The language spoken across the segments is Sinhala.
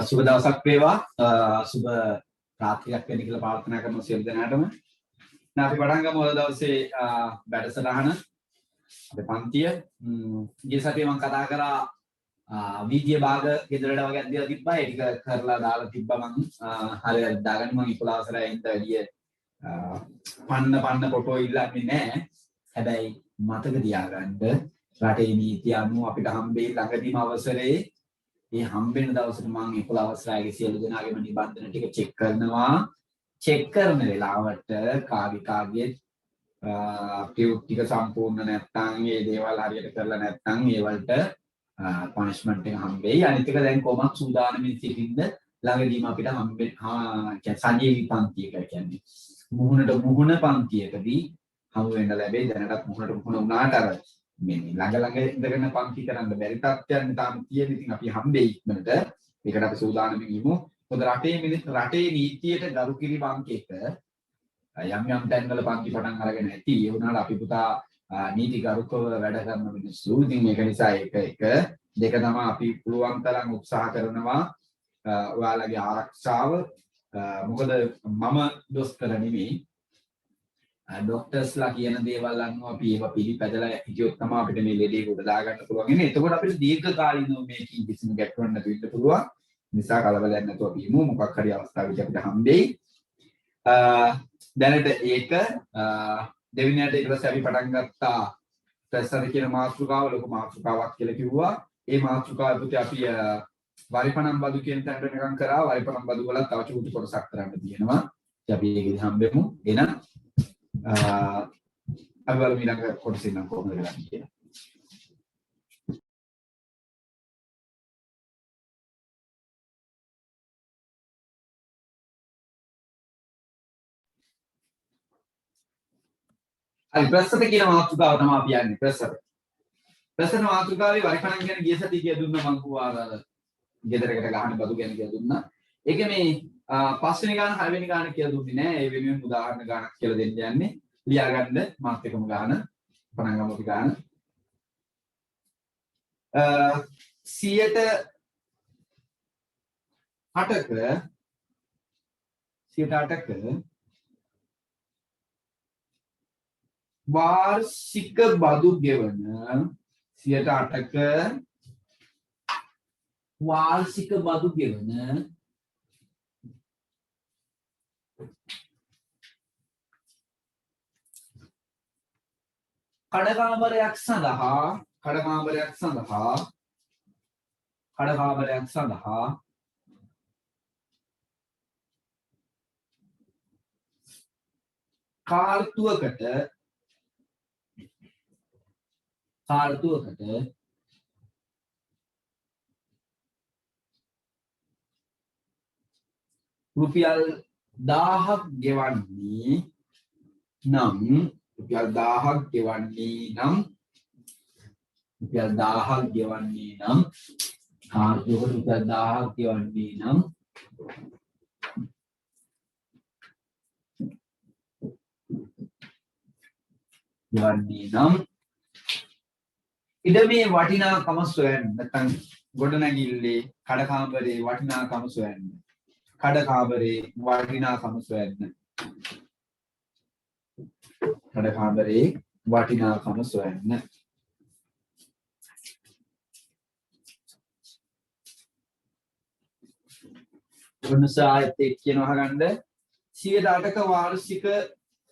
සුබ දවසක් වේවා. සුබ රාත්‍රියක් වෙන්න කියලා ප්‍රාර්ථනා කරන සියලු දෙනාටම. අපි පටන් ගමු අද දවසේ වැඩසටහන. අපේ පන්තිය ගිය සතියේ මම කතා කරා වීදියේ භාග ගෙදරට වගේ අද්දලා තිබ්බා. ඒ ටික කරලා දාලා තිබ්බා මම. හරියට දාගන්න මම 11 ඉඳලා වැඩි පන්න ෆොටෝ ඉල්ලන්නේ නැහැ. හැබැයි මතක තියාගන්න රටේ නීති අනුව අපිට හම්බෙයි ළඟදීම අවසරේ මේ හම්බෙන දවසට මම 11 සියලු දෙනාගේම නිබන්ධන ටික චෙක් කරනවා. චෙක් කරන වෙලාවට කාගේ ටියුට් ටික සම්පූර්ණ නැත්නම් මේ දේවල් හරියට කරලා නැත්නම් ඒ වලට පනිෂ්මන්ට් එක හම්බෙයි. අනිත් එක දැන් කොහොමද සූදානම්ින් සිටින්ද ළඟදීම අපිට හම්බෙන්නේ සංජීවී පන්තියක කියන්නේ මුහුණ පන්තියකදී හමු වෙන්න ලැබෙයි. දැනටත් මුහුණට මුහුණ වුණාට අර මේ ළඟ ඉඳගෙන පන්ති කරන්න බැරි තත්ත්වයන් තාම තියෙන. ඉතින් අපි හම්බෙයි ඉක්මනට. ඒකට අපි සූදානම්ින් ඉමු. මොකද රටේ නීතියට ගරු කිරීම අංක 1 යම් තැන්වල පන්ති පටන් අරගෙන ඇති. ඒ වුණාට අපි පුතා නීති ගරුකව වැඩ කරන මිනිස්සු. ඉතින් මේක නිසා එක දෙක තමයි අපි පුළුවන් තරම් උත්සාහ කරනවා ඔයාලගේ ආරක්ෂාව. මොකද මම දොස්තර නෙමෙයි. ડોක්ටර්ස්ලා කියන දේවල් අනුව අපි ඒව පිළිපැදලා හිටියොත් තමයි අපිට මේ ලෙඩේ උඩ දාගන්න පුළුවන්. ඉන්නේ එතකොට අපිට දීර්ඝකාලීනව මේකී කිසිම ගැටලුවක් නැතුව ඉන්න පුළුවන්. නිසා කලබලයක් නැතුව අපි ඉමු. මොකක් හරි අවස්ථාවක අපිට හම්බෙයි. දැනට ඒක දෙවිනියට ඊට පස්සේ අපි පටන් ගත්තා ප්‍රෙසර් කියන මාතෘකාව ලොකු මාතෘකාවක් කියලා කිව්වා. ඒ මාතෘකාව පුතේ අපි වරිපණම් බදු කියන තැනට නිකන් කරා. වරිපණම් බදු වල තව චූටි කොටසක් කරන්න තියෙනවා. අපි ඒකෙදි හම්බෙමු. එහෙනම් අපි බලමු ඊළඟ කොටසින් නම් කොහොමද කරන්නේ කියලා. හරි ප්‍රශ්න කියන මාතෘකාව තමයි අපි යන්නේ. ප්‍රශ්න මාතෘකාවේ වරිපණම් ගැන ගිය සතිය කිය දුන්නා මං කිව්වා අර ගෙදරකට ගහන බදු ගැන කිය දුන්නා. ඒක මේ පස්වෙනි ගාන හයවෙනි ගාන කියලා දුන්නේ නැහැ. ඒ වෙනුවෙන් උදාහරණ ගානක් කියලා දෙන්න යන්නේ. ලියා ගන්න මාත් එකම ගාන පණන් ගමු අපි ගාන 108ක වාර්ෂික බදු ගෙවන 108ක වාර්ෂික බදු ගෙවන කඩකාමරයක් සඳහා කාර්තුවකට රුපියල් 1000ක් ගෙවන්නේ නම් කාර්තුවකට රුපියල් 1000ක් ගෙවන්නේ නම් ඉඩමේ වටිනාකම සොයන්න. නැත්නම් ගොඩනැගිල්ලේ කඩකාමරේ වටිනාකම සොයන්න. ඔන්නසායත් එක්ක කියනවා අහගන්න 108ක වාර්ෂික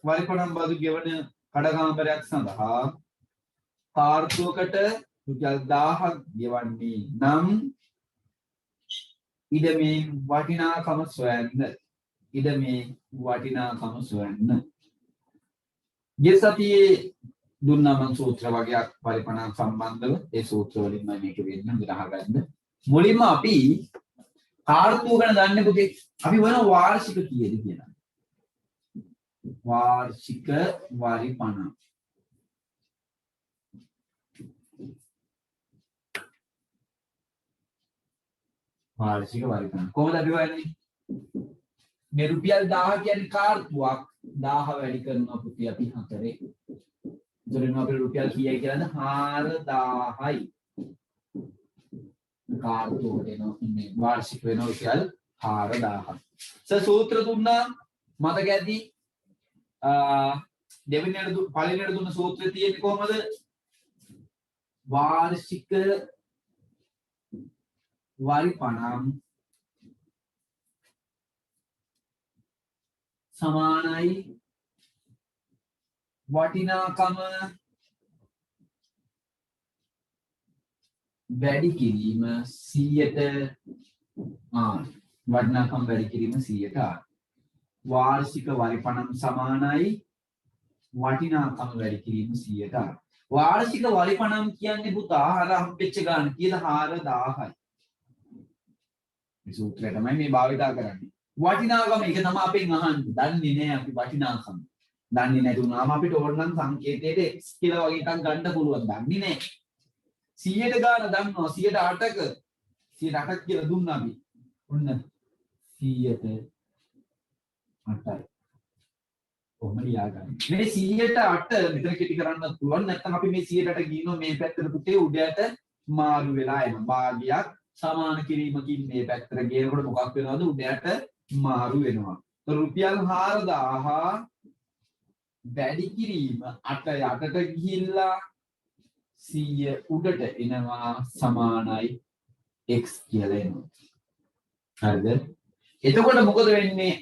වරිපණම් බදු ගෙවන කඩකාමරයක් සඳහා කාර්තුවකට රුපියල් 1000ක් ගෙවන්නේ නම් ඉඩමේ වටිනාකම සොයන්න. ගිය සතියේ දුන්නා මම සූත්‍ර වගේක් වරිපණම් සම්බන්ධව. ඒ සූත්‍ර වලින් මම මේක වෙන්න අහගන්න. මුලින්ම අපි කාර්තුව ගැන දන්නේ පුතේ. අපි වෙන වාර්ෂික කීයද කියලා. වාර්ෂික වරිපණම් කොහොමද අපි හොයන්නේ? මේ රුපියල් 1000 කියන්නේ කාර්තුවක් 1000 වැඩි කරනවා පුතේ අපි 4. එතකොට අපේ රුපියල් කීයයි කියලාද? 4000යි. කාර්යෝට එන වාර්ෂික වෙනවා රුපියල් 4000ක්. සූත්‍ර දුන්නා මතක ඇති දෙවෙනියට පළවෙනියට දුන්න සූත්‍රය තියෙන්නේ කොහමද? වාර්ෂික වරි පණම් සමානයි වටිනාකම වැඩි කිරීම 100ට වටිනාකම වැඩි කිරීම 100ට වාර්ෂික වරි පණම් සමානයි වටිනාකම වැඩි කිරීම 100ට වාර්ෂික වරි පණම් කියන්නේ පුතා අර හම්බෙච්ච ගාන කියලා 4000යි. මේ සූත්‍රය තමයි මේ භාවිතා කරන්නේ. වටිනාකම ඒක තමයි අපෙන් අහන්නේ. දන්නේ නැහැ අපි වටිනාකම. දන්නේ නැතුණාම අපිට ඕනනම් සංකේතයට x කියලා වගේ එකක් ගන්න පුළුවන්. දන්නේ නැහැ. 100ට ගාන දන්නවා 108ක 108ක් කියලා දුන්නා අපි. ඔන්න 100ට 8යි. කොහොම ලියාගන්නේ? මේ 108 මෙතන කෙටි කරන්නත් පුළුවන්. නැත්නම් අපි මේ 108 ගිනෝ මේ පැත්තට පුතේ උඩයට මාරු වෙලා එනවා. භාගයක් සමාන කිරීමකින් මේ පැත්තට ගේනකොට මොකක් වෙනවද? උඩයට මාරු වෙනවා. රුපියල් 4000 වැඩි කිරීම 8ට ගිහිල්ලා 100 උඩට එනවා සමානයි x කියලා එනවා. හරිද? එතකොට මොකද වෙන්නේ?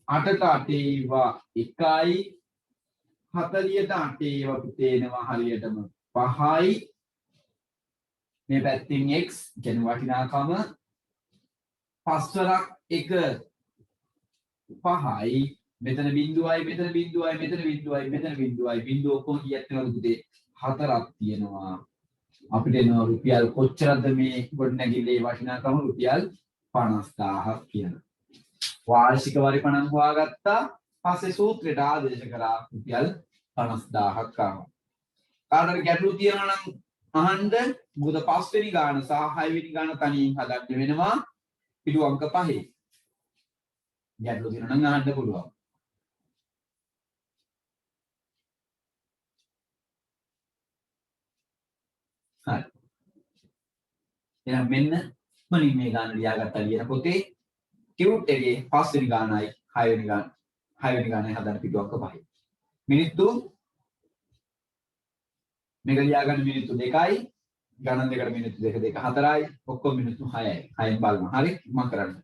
8ට 8 ඒවා 1යි 40ට 8 ඒවා පුතේනවා හරියටම 5යි මේ පැත්තෙන් x කියන්නේ වටිනාකම පස්වරක් 1 5යි මෙතන බිඳුවයි මෙතන බිඳුවයි මෙතන බිඳුවයි මෙතන බිඳුවයි බිඳුව ඔක්කොම කීයක් වෙනවද පුතේ 4ක් තියෙනවා අපිට එනවා රුපියල් කොච්චරද මේ ගොඩනැගිල්ලේ වටිනාකම රුපියල් 50000ක් කියනවා වාර්ෂික වරි පණම් හොයාගත්තා පස්සේ සූත්‍රයට ආදේශ කරා රුපියල් 50000ක් ආවා කාටද ගැටලු තියෙනවා නම් අහන්න මොකද පස්වෙනි ගාන සහ හයවෙනි ගාන තනියෙන් හදන්න වෙනවා පිටු අංක 5 ගැටලු තියෙනවා නම් අහන්න පුළුවන් හරි එහෙනම් මෙන්න මම මේ ගාන ලියාගත්තා ලියන පොතේ ටියුට් එකේ පස්වෙනි ගානයි හයවෙනි ගානයි හදන්න පිටු අංක 5 මිනිත්තු මේක ලියාගන්න මිනිත්තු 2යි ගණන් දෙකට මිනිත්තු 2 2 4යි ඔක්කොම මිනිත්තු 6යි 6න් බලනවා හරි මම කරන්නේ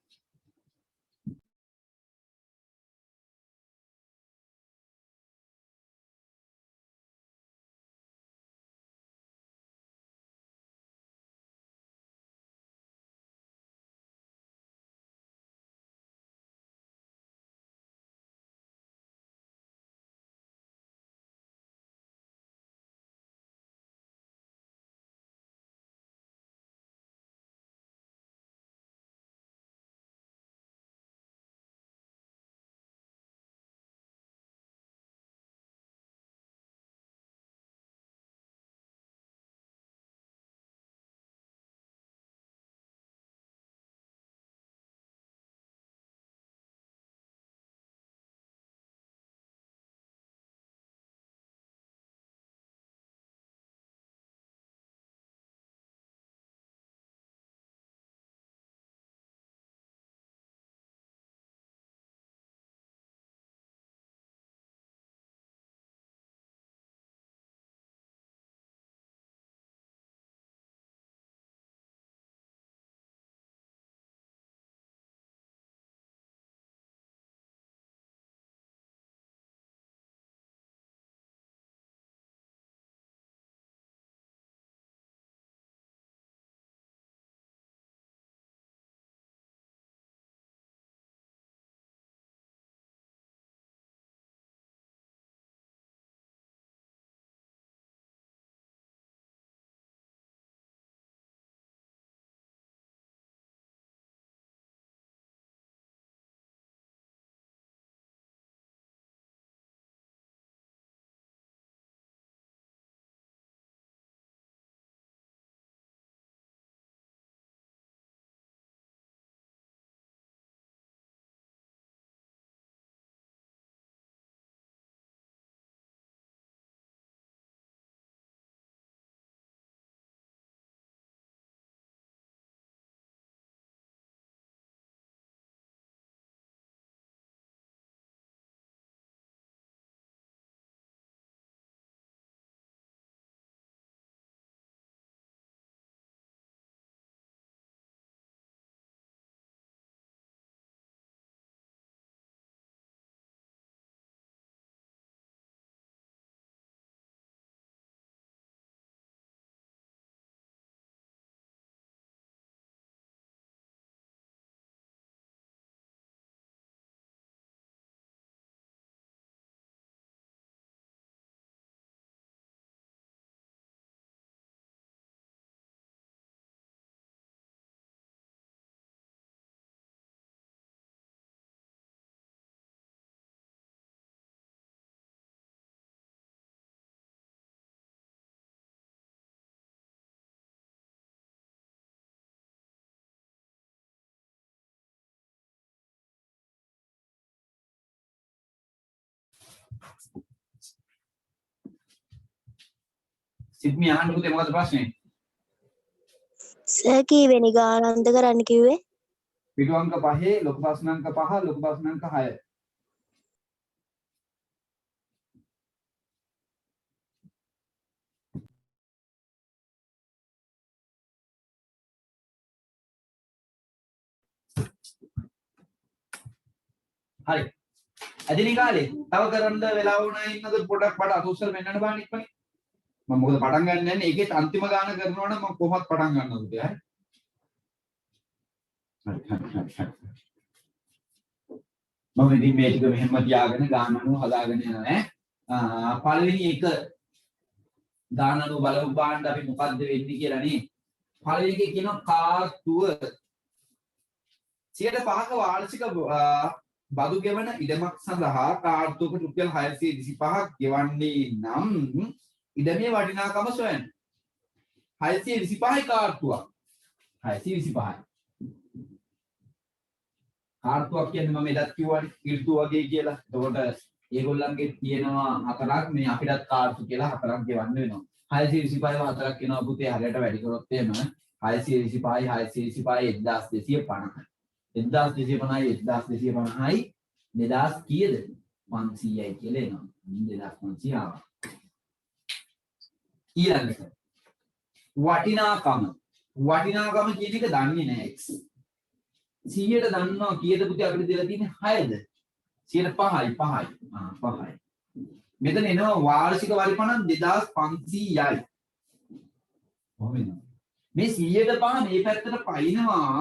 සිද්මි අහන්න පුතේ මොකද ප්‍රශ්නේ? සර් කීවෙනි ගානන්ත කරන්න කිව්වේ? පිටු අංක 5 ලොකු ප්‍රශ්න අංක 5 ලොකු ප්‍රශ්න අංක 6. හරි. අදිනේ කාලේ තව කරන්න වෙලාව වුණා ඉන්නද පොඩක් බඩ අතුස්සල වෙන්නන්න බෑ ඉක්මනේ. මම මොකද පටන් ගන්න යන්නේ ඒකේ අන්තිම ගාන කරනවා නම් මම කොහොමත් පටන් ගන්නවා පුතේ. හරි. මම ඉතින් මේ ටික මෙහෙම තියාගෙන ගාන අනුව හදාගෙන යනවා ඈ. පළවෙනි එක ගාන අනුව බලමු බලන්න අපි මොකද්ද වෙන්නේ කියලා නේ. පළවෙනි එකේ කියනවා කාර්තුව 105ක වාර්ෂික බදු ගෙවන ඉඩමක් සඳහා කාර්තුවකට රුපියල් 625ක් ගෙවන්නේ නම් ඉඩමේ වටිනාකම සොයන්න. 625යි කාර්තුවක්. 625යි. කාර්තුවක් කියන්නේ මම එදත් කිව්වනේ ඍතු වගේ කියලා. එතකොට ඒගොල්ලන්ගේ තියෙනවා හතරක් මේ අපිටත් කාර්තු කියලා හතරක් ගෙවන්න වෙනවා. 625ව හතරක් වෙනවා පුතේ හරියට වැඩි කරොත් එහෙම 625යි 1250යි 1250යි 2000 කීයද 500යි කියලා එනවා 2500 ආවා. ඊළඟට වටිනාකම කියන එක දන්නේ නැහැ x 100ට දන්නවා කීයද පුතේ අපිට දෙලා තියෙන්නේ 6ද 5යි 5යි මෙතන එනවා වාර්ෂික වරිපණන් 2500යි කොහොමද මේ 100ට පහ මේ පැත්තට පයින්නවා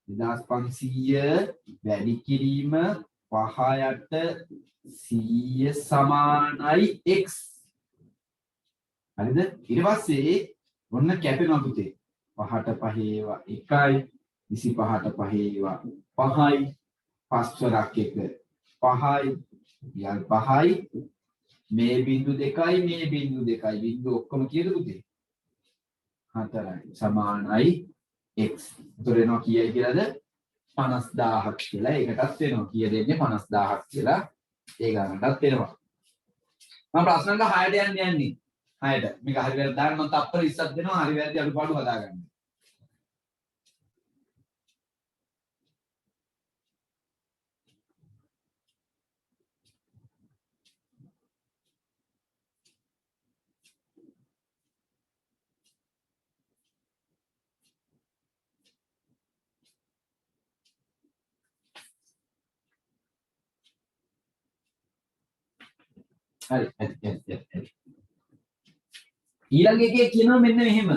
2500 වැඩි කිරීම 5යට 100 සමානයි x හරිද ඊට පස්සේ ඔන්න කැපෙනවා පුතේ 5ට 5 ඒවා 1යි 25ට 5 ඒවා 5යි 5 වරක් 1 5යි යල් 5යි මේ බිංදු 2යි මේ බිංදු 2යි බිංදු ඔක්කොම කීයද පුතේ 4යි සමානයි x. උතර එනවා කීයයි කියලාද 50000ක් කියලා. ඒකටත් වෙනවා කීය දෙන්නේ 50000ක් කියලා. ඒ ගණනටත් වෙනවා. මම ප්‍රශ්න අංක 6ට යන්නේ. 6ට. මේක හරි වැරදි දාන්න මම තප්පර 20ක් දෙනවා. හරි වැරදි අඩුපාඩු හදාගන්න. හරි. ඊළඟ එකේ කියනවා මෙන්න මෙහෙම.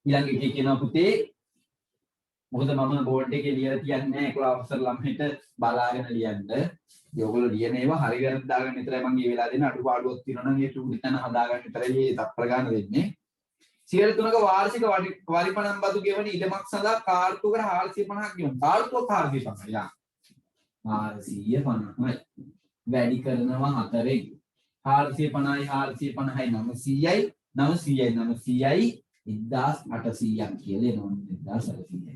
ඊළඟ එකේ කියනවා පුතේ මොකද මම බෝඩ් එකේ ලියලා තියන්නේ 11 අවසර ළමයිට බලාගෙන ලියන්න. ඒගොල්ලෝ ලියන ඒවා හරි වැරදි දාගන්න විතරයි මම මේ වෙලාව දෙන අඩුපාඩුවක් තියෙනවා නම් ඒ චූටි තැන හදාගන්න විතරයි මේ තප්පර ගන්න දෙන්නේ. 103ක වාර්ෂික වරිපණම් බදු ගෙවන ඉඩමක් සඳහා කාර්තුවකට 450ක් ගෙවන. කාර්තුව 450 යා. 450යි. වැඩි කරනවා 4යි 450යි 450යි 900යි 900යි 900යි 1800ක් කියලා එනවා 1800යි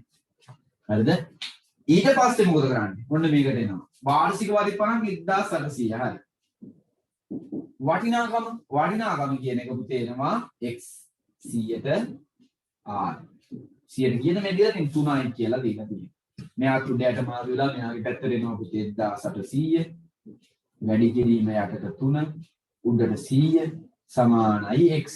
හරිද ඊට පස්සේ මොකද කරන්නේ ඔන්න මේකට එනවා වාර්ෂික වරිපණන් 1800 හරි වටිනාකම කියන එක පුතේ එනවා x 100ට r 100ට කියන මේ දෙලා 3යි කියලා දීලා තියෙනවා මෙයා උඩට මාරු වෙලා මෙයාගේ පැත්තට එනවා පුතේ 1800 වැඩි කිරීම යටට 3 උඩට 100 සමානයි x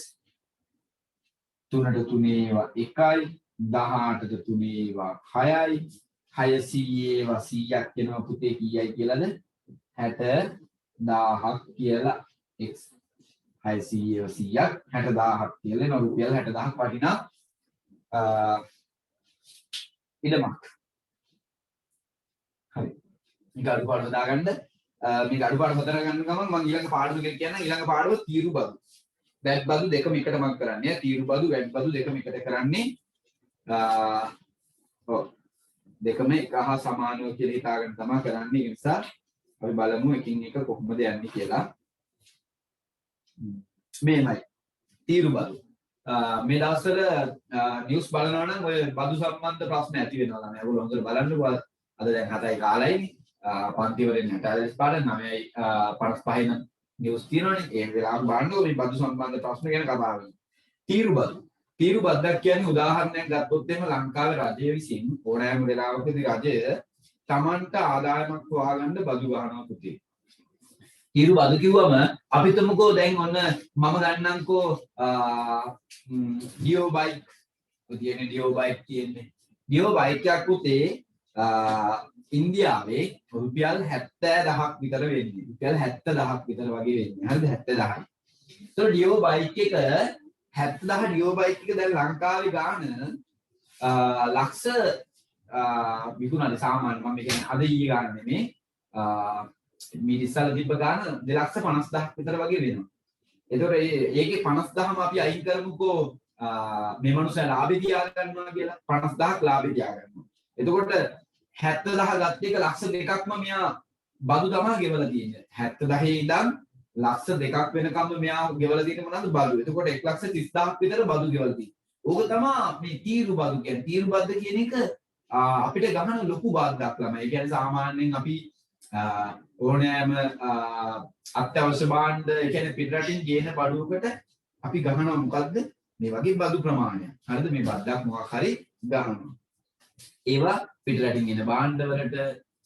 3ට 3 ඒවා 1යි 18ට 3 ඒවා 6යි 600 ඒවා 100ක් වෙනවා පුතේ කීයයි කියලාද 60000ක් කියලා x 600 ඒවා 100ක් 60000ක් කියලා එනවා රුපියල් 60000ක් වටිනා ඉඩමක් හරි මේක අඩුපාඩු දාගන්න මේ අඩුපාඩු හතර ගන්න ගමන් මම ඊළඟ පාඩම එක කියන්න ඊළඟ පාඩම තීරු බදු. වැට් බදු දෙකම එකට මම කරන්නේ. තීරු බදු වැට් බදු දෙකම එකට කරන්නේ. ඔව්. දෙකම එක හා සමානව කියලා හිතාගෙන තමයි කරන්නේ. ඒ නිසා අපි බලමු එකින් එක කොහොමද යන්නේ කියලා. මේමයි. තීරු බදු. මේ දවස්වල නිවුස් බලනවා නම් ඔය බදු සම්බන්ධ ප්‍රශ්න ඇති වෙනවා ළමයි. ඒගොල්ලෝ හොඳට බලන්නකෝ. අද දැන් 7යි කාලයිනේ. පන්තිවලින් 40 පාඩම් 9:55 නිවුස් තියෙනවනේ ඒ වෙලාවට බලන්න මේ බදු සම්බන්ධ ප්‍රශ්න ගැන කතා කරනවා. තීරු බදු. තීරු බද්දක් කියන්නේ උදාහරණයක් ගත්තොත් එහෙම ලංකාවේ රජය විසින් ඕනෑම වෙලාවකදී රජය Tamanට ආදායමක් හොයාගන්න බදු ගහනවා පුතේ. තීරු බදු කිව්වම අපි තුමුකෝ දැන් ඔන්න මම ගන්නම්කෝ ඩියෝ බයික් තියෙන්නේ ඩියෝ බයික් තියෙන්නේ. ඩියෝ බයික් එකක් පුතේ ඉන්දියාවේ රුපියල් 70000ක් විතර වෙන්නේ. රුපියල් 70000ක් විතර වගේ වෙන්නේ. හරිද 70000යි. ඒතකොට ඩියෝ බයික් එක 70000 ඩියෝ බයික් එක දැන් ලංකාවේ ගාන ලක්ෂ විකුණන්නේ සාමාන්‍ය මම කියන්නේ අද ඊයේ ගාන නෙමේ මේ ඉස්සල තිබ්බ ගාන 250000ක් විතර වගේ වෙනවා. ඒතකොට ඒකේ 50000ම අපි අයින් කරමුකෝ මේ මනුස්සයා ලාභේ තියා ගන්නවා කියලා 50000ක් ලාභේ තියා ගන්නවා. එතකොට 70000 ගත්ත එක ලක්ෂ දෙකක්ම මෙයා බදු තමයි ගෙවලා තියෙන්නේ. 70000 ඉඳන් ලක්ෂ දෙකක් වෙනකම්ම මෙයා ගෙවලා තියෙන්නේ මොනවද බදු. එතකොට 1,30,000ක් විතර බදු ගෙවලා තියෙන්නේ. ඕක තමයි මේ තීරු බදු කියන්නේ. තීරු බද්ද කියන එක අපිට ගහන ලොකු බාධාක් ළමයි. ඒ කියන්නේ සාමාන්‍යයෙන් අපි ඕනෑම අත්‍යවශ්‍ය භාණ්ඩ ඒ කියන්නේ පිටරටින් ගේන බඩුවකට අපි ගහනවා මොකද්ද? මේ වගේ බදු ප්‍රමාණයක්. හරිද? මේ බද්දක් මොකක් හරි ගහනවා. ඒවා පිටරටින් එන භාණ්ඩ වලට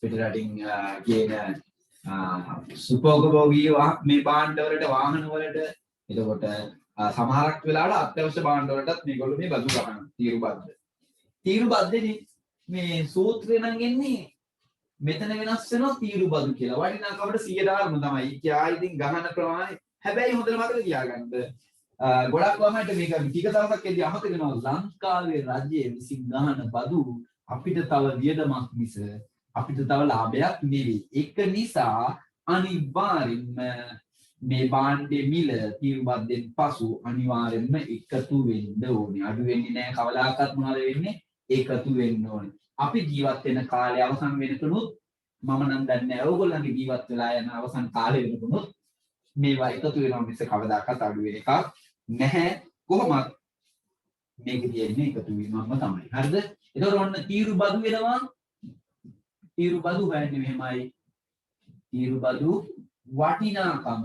පිටරටින් ගේන සුපෝපභෝගී මේ භාණ්ඩ වලට වාහන වලට එතකොට සමහරක් වෙලාවට අත්‍යවශ්‍ය භාණ්ඩ වලටත් මේගොල්ලෝ මේ බදු ගහනවා. තීරු බද්ද. තීරු බද්දේ මේ සූත්‍රය නම් එන්නේ මෙතන වෙනස් වෙනවා තීරු බදු කියලා. වටිනාකමට 100ටම තමයි. කියා ඉතින් ගහන ප්‍රමාණය. හැබැයි හොඳට මතක තියාගන්න. ගොඩක් ළමයිට මේක ටික දවසක් එදී අමතක වෙනවා. ලංකාවේ රජයේ විසින් ගහන බදු අපිට තව වියදමක් මිස අපිට තව ලාභයක් නෙවෙයි. ඒක නිසා අනිවාර්යෙන්ම මේ භාණ්ඩයේ මිල තීරු බද්දෙන් පසු අනිවාර්යෙන්ම එකතු වෙන්න ඕනේ. අඩු වෙන්නේ නැහැ කවදාකවත් මොනවද වෙන්නේ? එකතු වෙන්න ඕනේ. අපි ජීවත් වෙන කාලය අවසන් වෙනකනුත් මම නම් දන්නේ නැහැ ඕගොල්ලන්ගේ ජීවත් වෙලා යන අවසන් කාලය වෙනකනුත් මේවා එකතු වෙනවා මිස කවදාකවත් අඩු වෙන එකක් නැහැ. කොහොමද මේක කියන්නේ එකතු වීමක්ම තමයි. හරිද? එතකොට ඔන්න තීරු බදු වෙනවා. තීරු බදු වෙන්නේ මෙහෙමයි. තීරු බදු වටිනාකම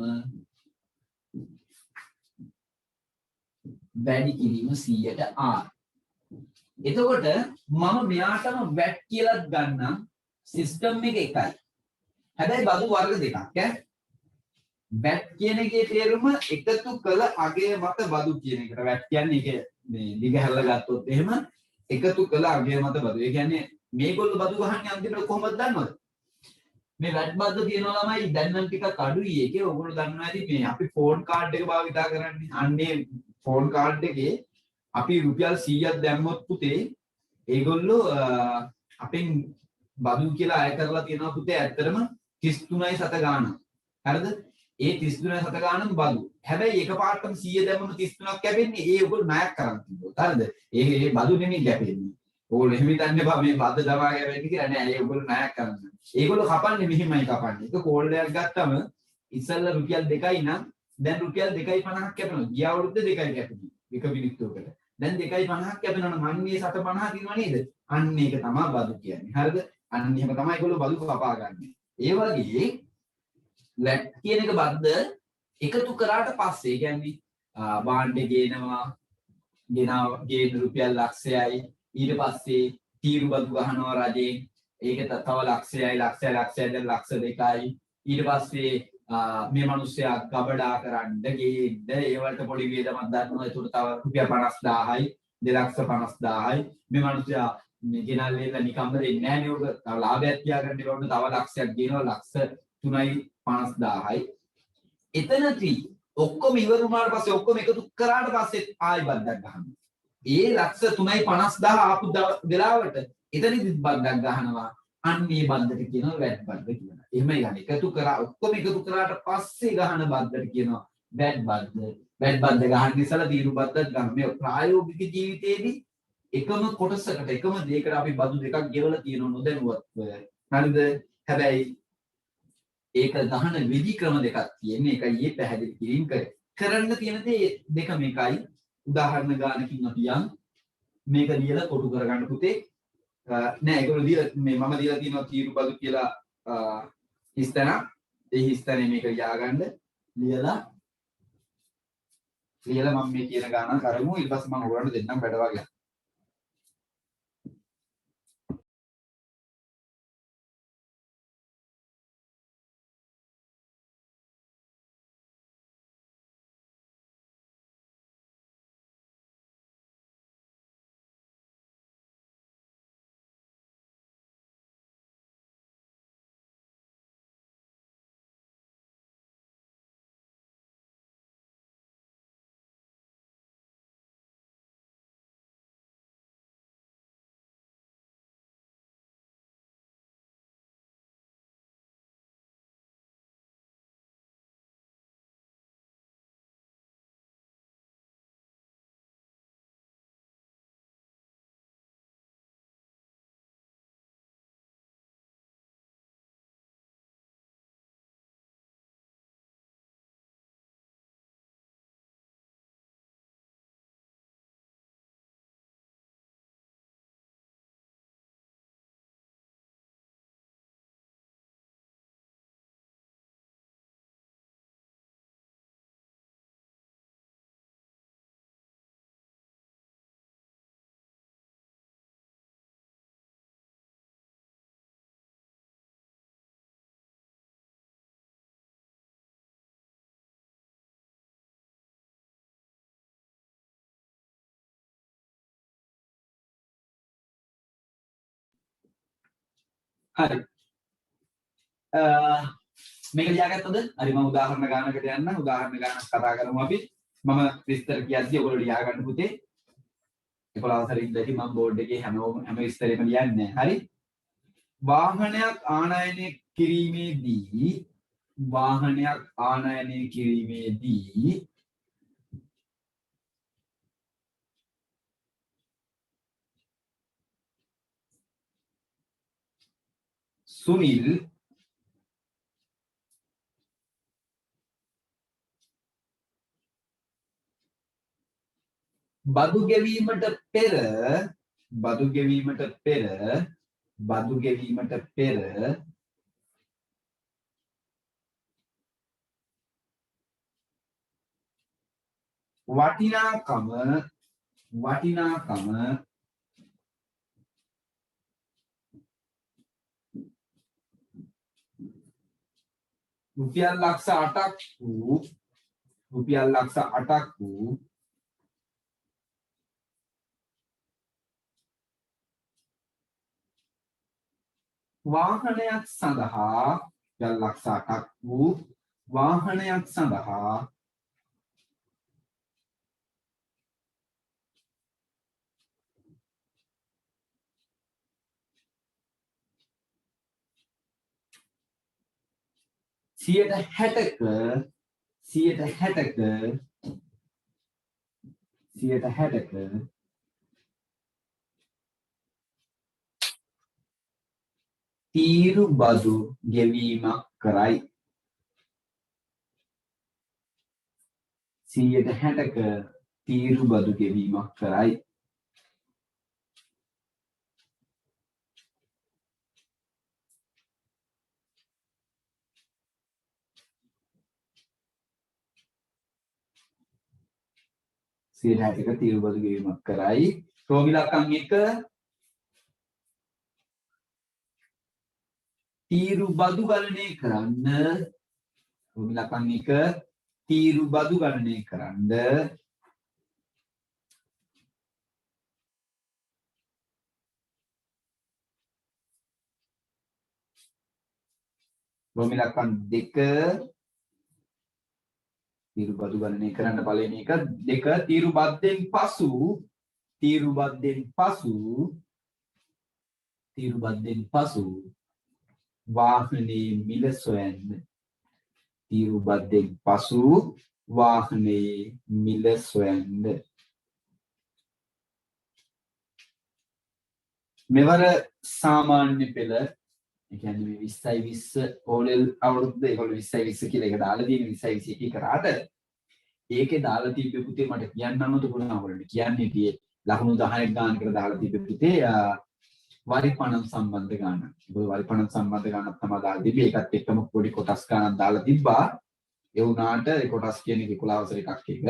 වැඩි කිරීම 100ට R. එතකොට මම මෙයාටම වැට් කියලාත් ගන්නම් සිස්ටම් එක එකයි. හැබැයි බදු වර්ග දෙකක් ඈ. වැට් කියන එකේ තේරුම එකතු කළ අගය මත බදු කියන එකට. වැට් කියන්නේ ඒක මේ දිග හැරලා ගත්තොත් එහෙම එකතු කළ අගය මත බදු. ඒ කියන්නේ මේගොල්ලෝ බදු ගහන්නේ අන්තිමට කොහොමද දන්නවද? මේ වැට් බද්ද තියෙනවා ළමයි දැන් නම් ටිකක් අඩුයි ඒකේ. ඔයගොල්ලෝ දන්නවා ඇති මේ අපි ෆෝන් කාඩ් එක භාවිතා කරන්නේ. අන්නේ ෆෝන් කාඩ් එකේ අපි රුපියල් 100ක් දැම්මොත් පුතේ ඒගොල්ලෝ අපෙන් බදු කියලා අය කරලා තියෙනවා පුතේ ඇත්තටම 33.7 ගාණක්. හරිද? ඒ 33.7 ගාණක් බදු. හැබැයි එකපාරටම 100 දැම්මම 33ක් කැපෙන්නේ ඒ ඔයගොල්ලෝ ණයක් කරන් තිබ්බොත්. හරිද? ඒ බදු නෙමෙයි කැපෙන්නේ. ඕගොල්ලෝ එහෙම හිතන්න එපා මේ බද්ද දමා කැපෙන්නේ කියලා නෑ. ඒ ඔයගොල්ලෝ ණයක් කරන්නේ. ඒගොල්ලෝ කපන්නේ මෙහෙමයි කපන්නේ. ඒක කෝල් එකක් ගත්තම ඉස්සෙල්ලා රුපියල් 2යි නම් දැන් රුපියල් 2.50ක් කැපෙනවා. ගිය අවුරුද්ද 2යි කැපුණේ. එක මිනිත්තුවකට. දැන් 2.50ක් කැපෙනවනම් මන්නේ 7.50 දිනව නේද? අන්න ඒක තමයි බදු කියන්නේ. හරිද? අන්න එහෙම තමයි ඒගොල්ලෝ බදු කපා ගන්න. ඒ වගේ වැට් කියන එක බද්ද එකතු කරාට පස්සේ කියන්නේ භාණ්ඩ ගේන රුපියල් ලක්ෂයයි ඊට පස්සේ තීරු බදු ගහනවා රජයෙන්. ඒක තව ලක්ෂයයි දැන් ලක්ෂ 2යි ඊට පස්සේ මේ මිනිස්සයා ගබඩා කරන්න ගේන්න ඒ වලට පොඩි වේදමක් දානවා. ඒකට තව රුපියල් 50000යි 2,50,000යි මේ මිනිස්සයා මේ ගෙනල්ලා නිකම්ම දෙන්නේ නැහැ නේ. ඔක තව ලාභයක් තියාගන්න ඕන. තව ලක්ෂයක් ගේනවා ලක්ෂ 3,50,000යි. එතනදී ඔක්කොම ඉවර වුණාට පස්සේ ඔක්කොම එකතු කරාට පස්සේ ආයි බද්දක් ගහනවා. ඒ ලක්ෂ 3,50,000 ආපු වෙලාවට එතනදිත් බද්දක් ගහනවා. අන්නේ බද්දට කියනවා වැට් බද්ද කියලා. එහෙමයි ගන්න. එකතු කරා ඔක්කොම එකතු කරාට පස්සේ ගහන බද්දට කියනවා වැට් බද්ද. වැට් බද්ද ගහන්න ඉස්සලා තීරු බද්දත් ගන්න. මේ ප්‍රායෝගික ජීවිතයේදී එකම කොටසකට එකම දෙයකට අපි බදු දෙකක් ගෙවලා තියෙනව නොදැනුවත්ව. හරිද? හැබැයි ඒක ගහන විධි ක්‍රම දෙකක් තියෙන්නේ. ඒකයි මේ පැහැදිලි කිරීම කරන්න තියෙන දේ දෙකම එකයි. උදාහරණ ගානකින් අපි යන් මේක ලියලා කොටු කරගන්න පුතේ. නෑ ඒගොල්ලෝ දීලා මේ මම දීලා තියෙනවා තීරු බදු කියලා හිස්තැන ඒ හිස්තැනේ මේක ලියාගන්න ලියලා මම මේ කියන ගාන කරමු ඊට පස්සේ මම ඔයගොල්ලන්ට දෙන්නම් වැඩ වගේ හරි මේක ලියාගත්තද? හරි මම උදාහරණ ගානකට යන්න උදාහරණ ගානක් කතා කරමු අපි. මම විස්තර කියද්දි ඔයගොල්ලෝ ලියා ගන්න පුතේ. 11 වසරේ ඉඳලා මම බෝඩ් එකේ හැම විස්තරෙම ලියන්නේ. හරි. වාහනයක් ආනයනය කිරීමේදී සුනිල් බදු ගෙවීමට පෙර වටිනාකම රුපියල් ලක්ෂ 8ක් වූ වාහනයක් සඳහා සියයට 60ක තීරු බදු ගෙවීමක් කරයි. 60ක තීරු බදු ගෙවීමක් කරයි. තීරු බදු ගෙවීමක් කරයි. රෝමිලකම් 1 තීරු බදු ගණනය කරන්න රෝමිලකම් 1 තීරු බදු ගණනය කරන්න රෝමිලකම් 2 තීරු බදු ගණනය කරන්න පළවෙනි එක 2 තීරු බද්දෙන් පසු වාහනේ මිල සොයන්න. තීරු බද්දෙන් පසු වාහනේ මිල සොයන්න. මෙවර සාමාන්‍ය පෙළ ඒ කියන්නේ මේ 2020 ඕලෙල් අවුරුද්ද ඒගොල්ලෝ 2020 කියලා එක දාලා තියෙන 2021 කරාට ඒකේ දාලා තිබ්බ පුතේ මට කියන්න අමතකුණා ඔයගොල්ලෝ කියන්නේ tie ලකුණු 10ක් ගානකට දාලා තිබ්බ පුතේ වරිපණන් සම්බන්ධ ගානක්. මොකද වරිපණන් සම්බන්ධ ගානක් තමයි දාලා තිබ්බේ. ඒකත් එක්කම පොඩි කොටස් ගානක් දාලා තිබ්බා. ඒ වුණාට ඒ කොටස් කියන එක 11 වසර එකක් එක.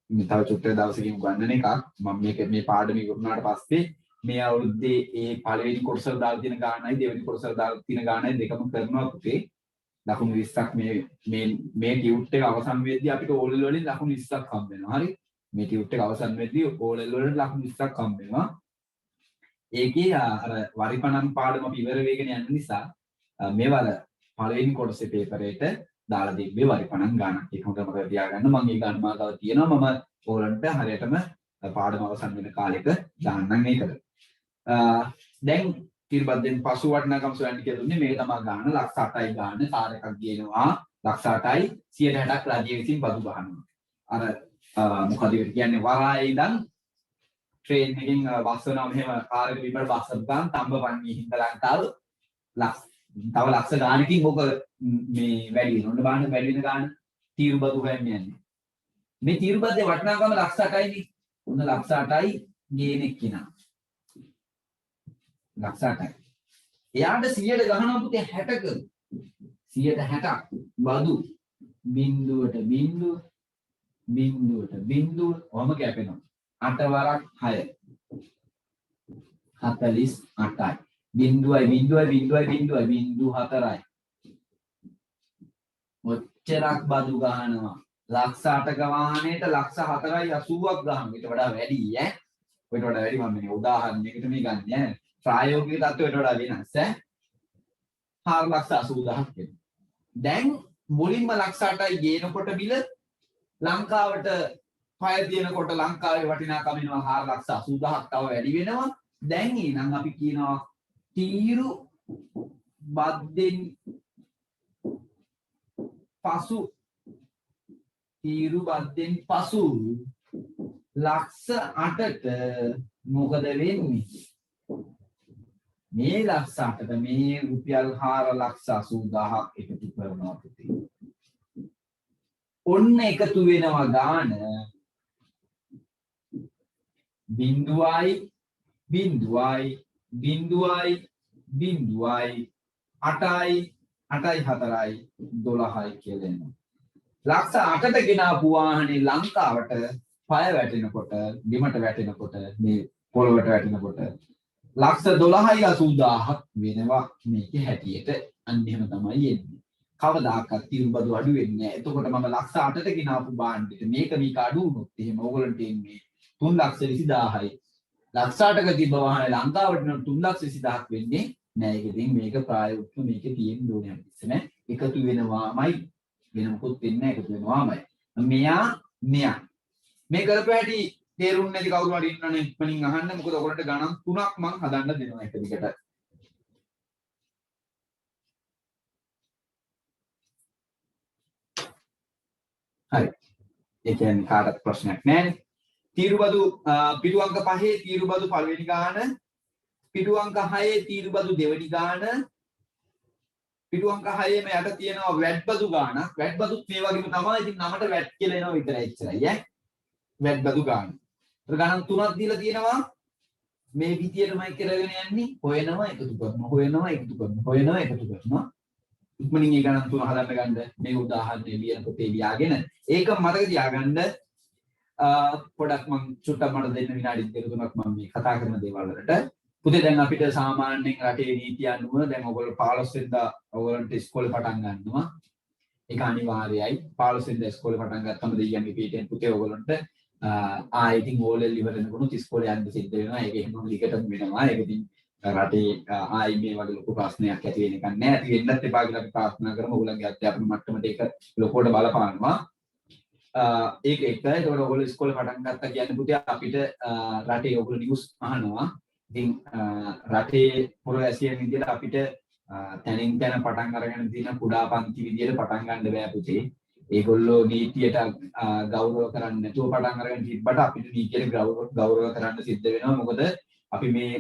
මේ තව චුට්ටක් දවසකින් උගන්වන එකක්. මම මේ පාඩම ඉවරුනාට පස්සේ මේ අවුරුද්දේ ඒ පළවෙනි කොටසට දාලා තියෙන ගානයි දෙවෙනි කොටසට දාලා තියෙන ගානයි දෙකම කරනවා පුතේ. ලකුණු 20ක් මේ ටියුට් එක අවසන් වෙද්දී අපිට ඕ ලෙවල් වලින් ලකුණු 20ක් හම්බ වෙනවා. හරි. මේ ටියුට් එක අවසන් වෙද්දී ඕ ලෙවල් වලින් ලකුණු 20ක් හම්බ වෙනවා. ඒකේ අර වරිපණන් පාඩම අපි ඉවර වෙගෙන යන නිසා මේවල පළවෙනි කොටසේ පේපරේට දාලා තිබ්බේ වරිපණන් ගානක්. ඒක හොඳට මතක තියාගන්න. මම මේ ගාන මාතාව තියෙනවා. මම ඕගලන්ට හරියටම පාඩම අවසන් වෙන කාලෙක දාන්නම් ඒකට. දැන් තීරබද්දෙන් පසු වටිනාකම් සොයන්න කියලා දුන්නේ මේක තමයි ගාන ලක්ෂ 8යි ගාන කාර් එකක් ගේනවා ලක්ෂ 8යි 160ක් රජය විසින් බදු ගහනවා. අර මොකද කියන්නේ වරායේ ඉඳන් ට්‍රේන් එකකින් බස් වෙනවා මෙහෙම කාර් එක පිටට බස් එකක් ගන්න තඹපන්නේ හින්දා ලංකාව තව ලක්ෂ ගානකින් මොක මේ වැඩි වෙනවද බාන්න වැඩි වෙන ගාන තීරබදු හොයන්න යන්නේ. මේ තීරබද්දේ වටිනාකම ලක්ෂ 8යිනේ. උන්න ලක්ෂ 8යි ගේනෙක් කිනා. ලක්ෂ 8යි. එයාට 100ට ගහනවා පුතේ 60ක. 160ක් බදු බිංදුවට බිංදුව බිංදුවට බිංදුව ඔහම කැපෙනවා. 8 වරක් 6 48යි. බිංදුවයි බිංදුවයි බිංදුවයි බිංදුවයි බිංදු 4යි. ඔච්චරක් බදු ගහනවා. ලක්ෂ 8ක වාහනේට ලක්ෂ 4යි 80ක් ගහනවා. ඊට වඩා වැඩි ඈ. ඊට වඩා වැඩි මම මේ උදාහරණයකට මේ ගන්න ඈ. ප්‍රායෝගික තත්ත්වයට වඩා වෙනස් ඈ 4,80,000ක් වෙනවා. දැන් මුලින්ම ලක්ෂ 8යි ගේනකොට බිල ලංකාවට පය දිනකොට ලංකාවේ වටිනාකම වෙනවා 4,80,000ක් තව වැඩි වෙනවා. දැන් ඊනම් අපි කියනවා තීරු බද්දෙන් පසු ලක්ෂ 8ට මොකද වෙන්නේ? මේ ලක්ෂ 8ට මේ රුපියල් 4,80,000ක් එකතු කරනවා පුතේ. ඔන්න එකතු වෙනවා ගාන බිංදුවයි බිංදුවයි බිංදුවයි බිංදුවයි 8යි 8යි 4යි 12යි කියලා එනවා. ලක්ෂ 8ට ගෙනාපු වාහනේ ලංකාවට පය වැටෙනකොට බිමට වැටෙනකොට මේ පොළොවට වැටෙනකොට ලක්ෂ 12,80,000ක් වෙනවා මේකේ හැටියට. අන්න එහෙම තමයි එන්නේ. කවදාකවත් තීරුබදු අඩු වෙන්නේ නැහැ. එතකොට මම ලක්ෂ 8ට ගෙනාපු බාණ්ඩෙට මේක අඩු වුණොත් එහෙම ඕගොල්ලන්ට එන්නේ 3,20,000යි. ලක්ෂ 8ක තිබ්බ වාහනේ ලංකාවට නම් 3,20,000ක් වෙන්නේ නෑ. ඒක ඉතින් මේක ප්‍රායෝගිකව මේකේ තියෙන්න ඕනේ අපිට නේ. එකතු වෙනවාමයි වෙන මොකුත් වෙන්නේ නැහැ. එකතු වෙනවාමයි. මෙයා මේ කරපු හැටි තේරුම් නැති කවුරු හරි ඉන්නවනේ ඉක්මනින් අහන්න. මොකද ඔයගොල්ලන්ට ගණන් 3ක් මම හදන්න දෙනවා එක දිගට. හරි. ඒ කියන්නේ කාටවත් ප්‍රශ්නයක් නැහැ. තීරුබදු පිටු අංක 5 තීරුබදු පළවෙනි ගාන, පිටු අංක 6 තීරුබදු දෙවෙනි ගාන, පිටු අංක 6 මේ යට තියෙනවා වැට්බදු ගානක්. වැට්බදුත් මේ වගේම තමයි. ඉතින් නමට වැට් කියලා එනවා විතරයි එච්චරයි ඈ. වැට්බදු ගාන. ඒතර ගණන් 3ක් දීලා තියෙනවා. මේ විදියටමයි කරගෙන යන්නේ. හොයනවා එකතු කරනවා. හොයනවා එකතු කරනවා. හොයනවා එකතු කරනවා. ඉක්මනින් මේ ගණන් 3 හදන්න ගන්න මේ උදාහරණය ලියන පොතේ ලියාගෙන ඒක මතක තියාගන්න. පොඩක් මම චුට්ටක් මට දෙන්න විනාඩි 2-3ක් මම මේ කතා කරන දේවල් වලට. පුතේ දැන් අපිට සාමාන්‍යයෙන් රටේ නීතිය අනුව දැන් ඔයගොල්ලෝ 15 වෙනිදා ඔයගොල්ලන්ට ඉස්කෝලේ පටන් ගන්නවා. ඒක අනිවාර්යයි. 15 වෙනිදා ඉස්කෝලේ පටන් ගත්තම දෙයියන්ගේ පීටෙන් පුතේ ඔයගොල්ලන්ට ඉතින් ඕලෙල් ඉවර වෙනකොට ඉස්කෝලේ යන්න සිද්ධ වෙනවා. ඒක එහෙමම ලිකටම වෙනවා. ඒක ඉතින් රටේ මේ වගේ ලොකු ප්‍රශ්නයක් ඇති වෙන එකක් නෑ. ඇති වෙන්නත් එපා කියලා අපි ප්‍රාර්ථනා කරමු. ඔයගොල්ලන්ගේ අධ්‍යාපන මට්ටමට ඒක ලොකුවට බලපානවා. ඒක එක. ඒකට ඔයගොල්ලෝ ඉස්කෝලේ පටන් ගත්තා කියන්නේ පුතේ අපිට රටේ ඔයගොල්ලෝ නිවුස් අහනවා. ඉතින් රටේ පුරවැසියන් විදියට අපිට තැනින් තැන පටන් අරගෙන තියෙන කුඩා පන්ති විදියට පටන් ගන්න බෑ පුතේ. ඒගොල්ලෝ නීතියට ගෞරව කරන්නේ නැතුව පටන් අරගෙන තිබ්බට අපිට නීතියට ගෞරව කරන්න සිද්ධ වෙනවා. මොකද අපි මේ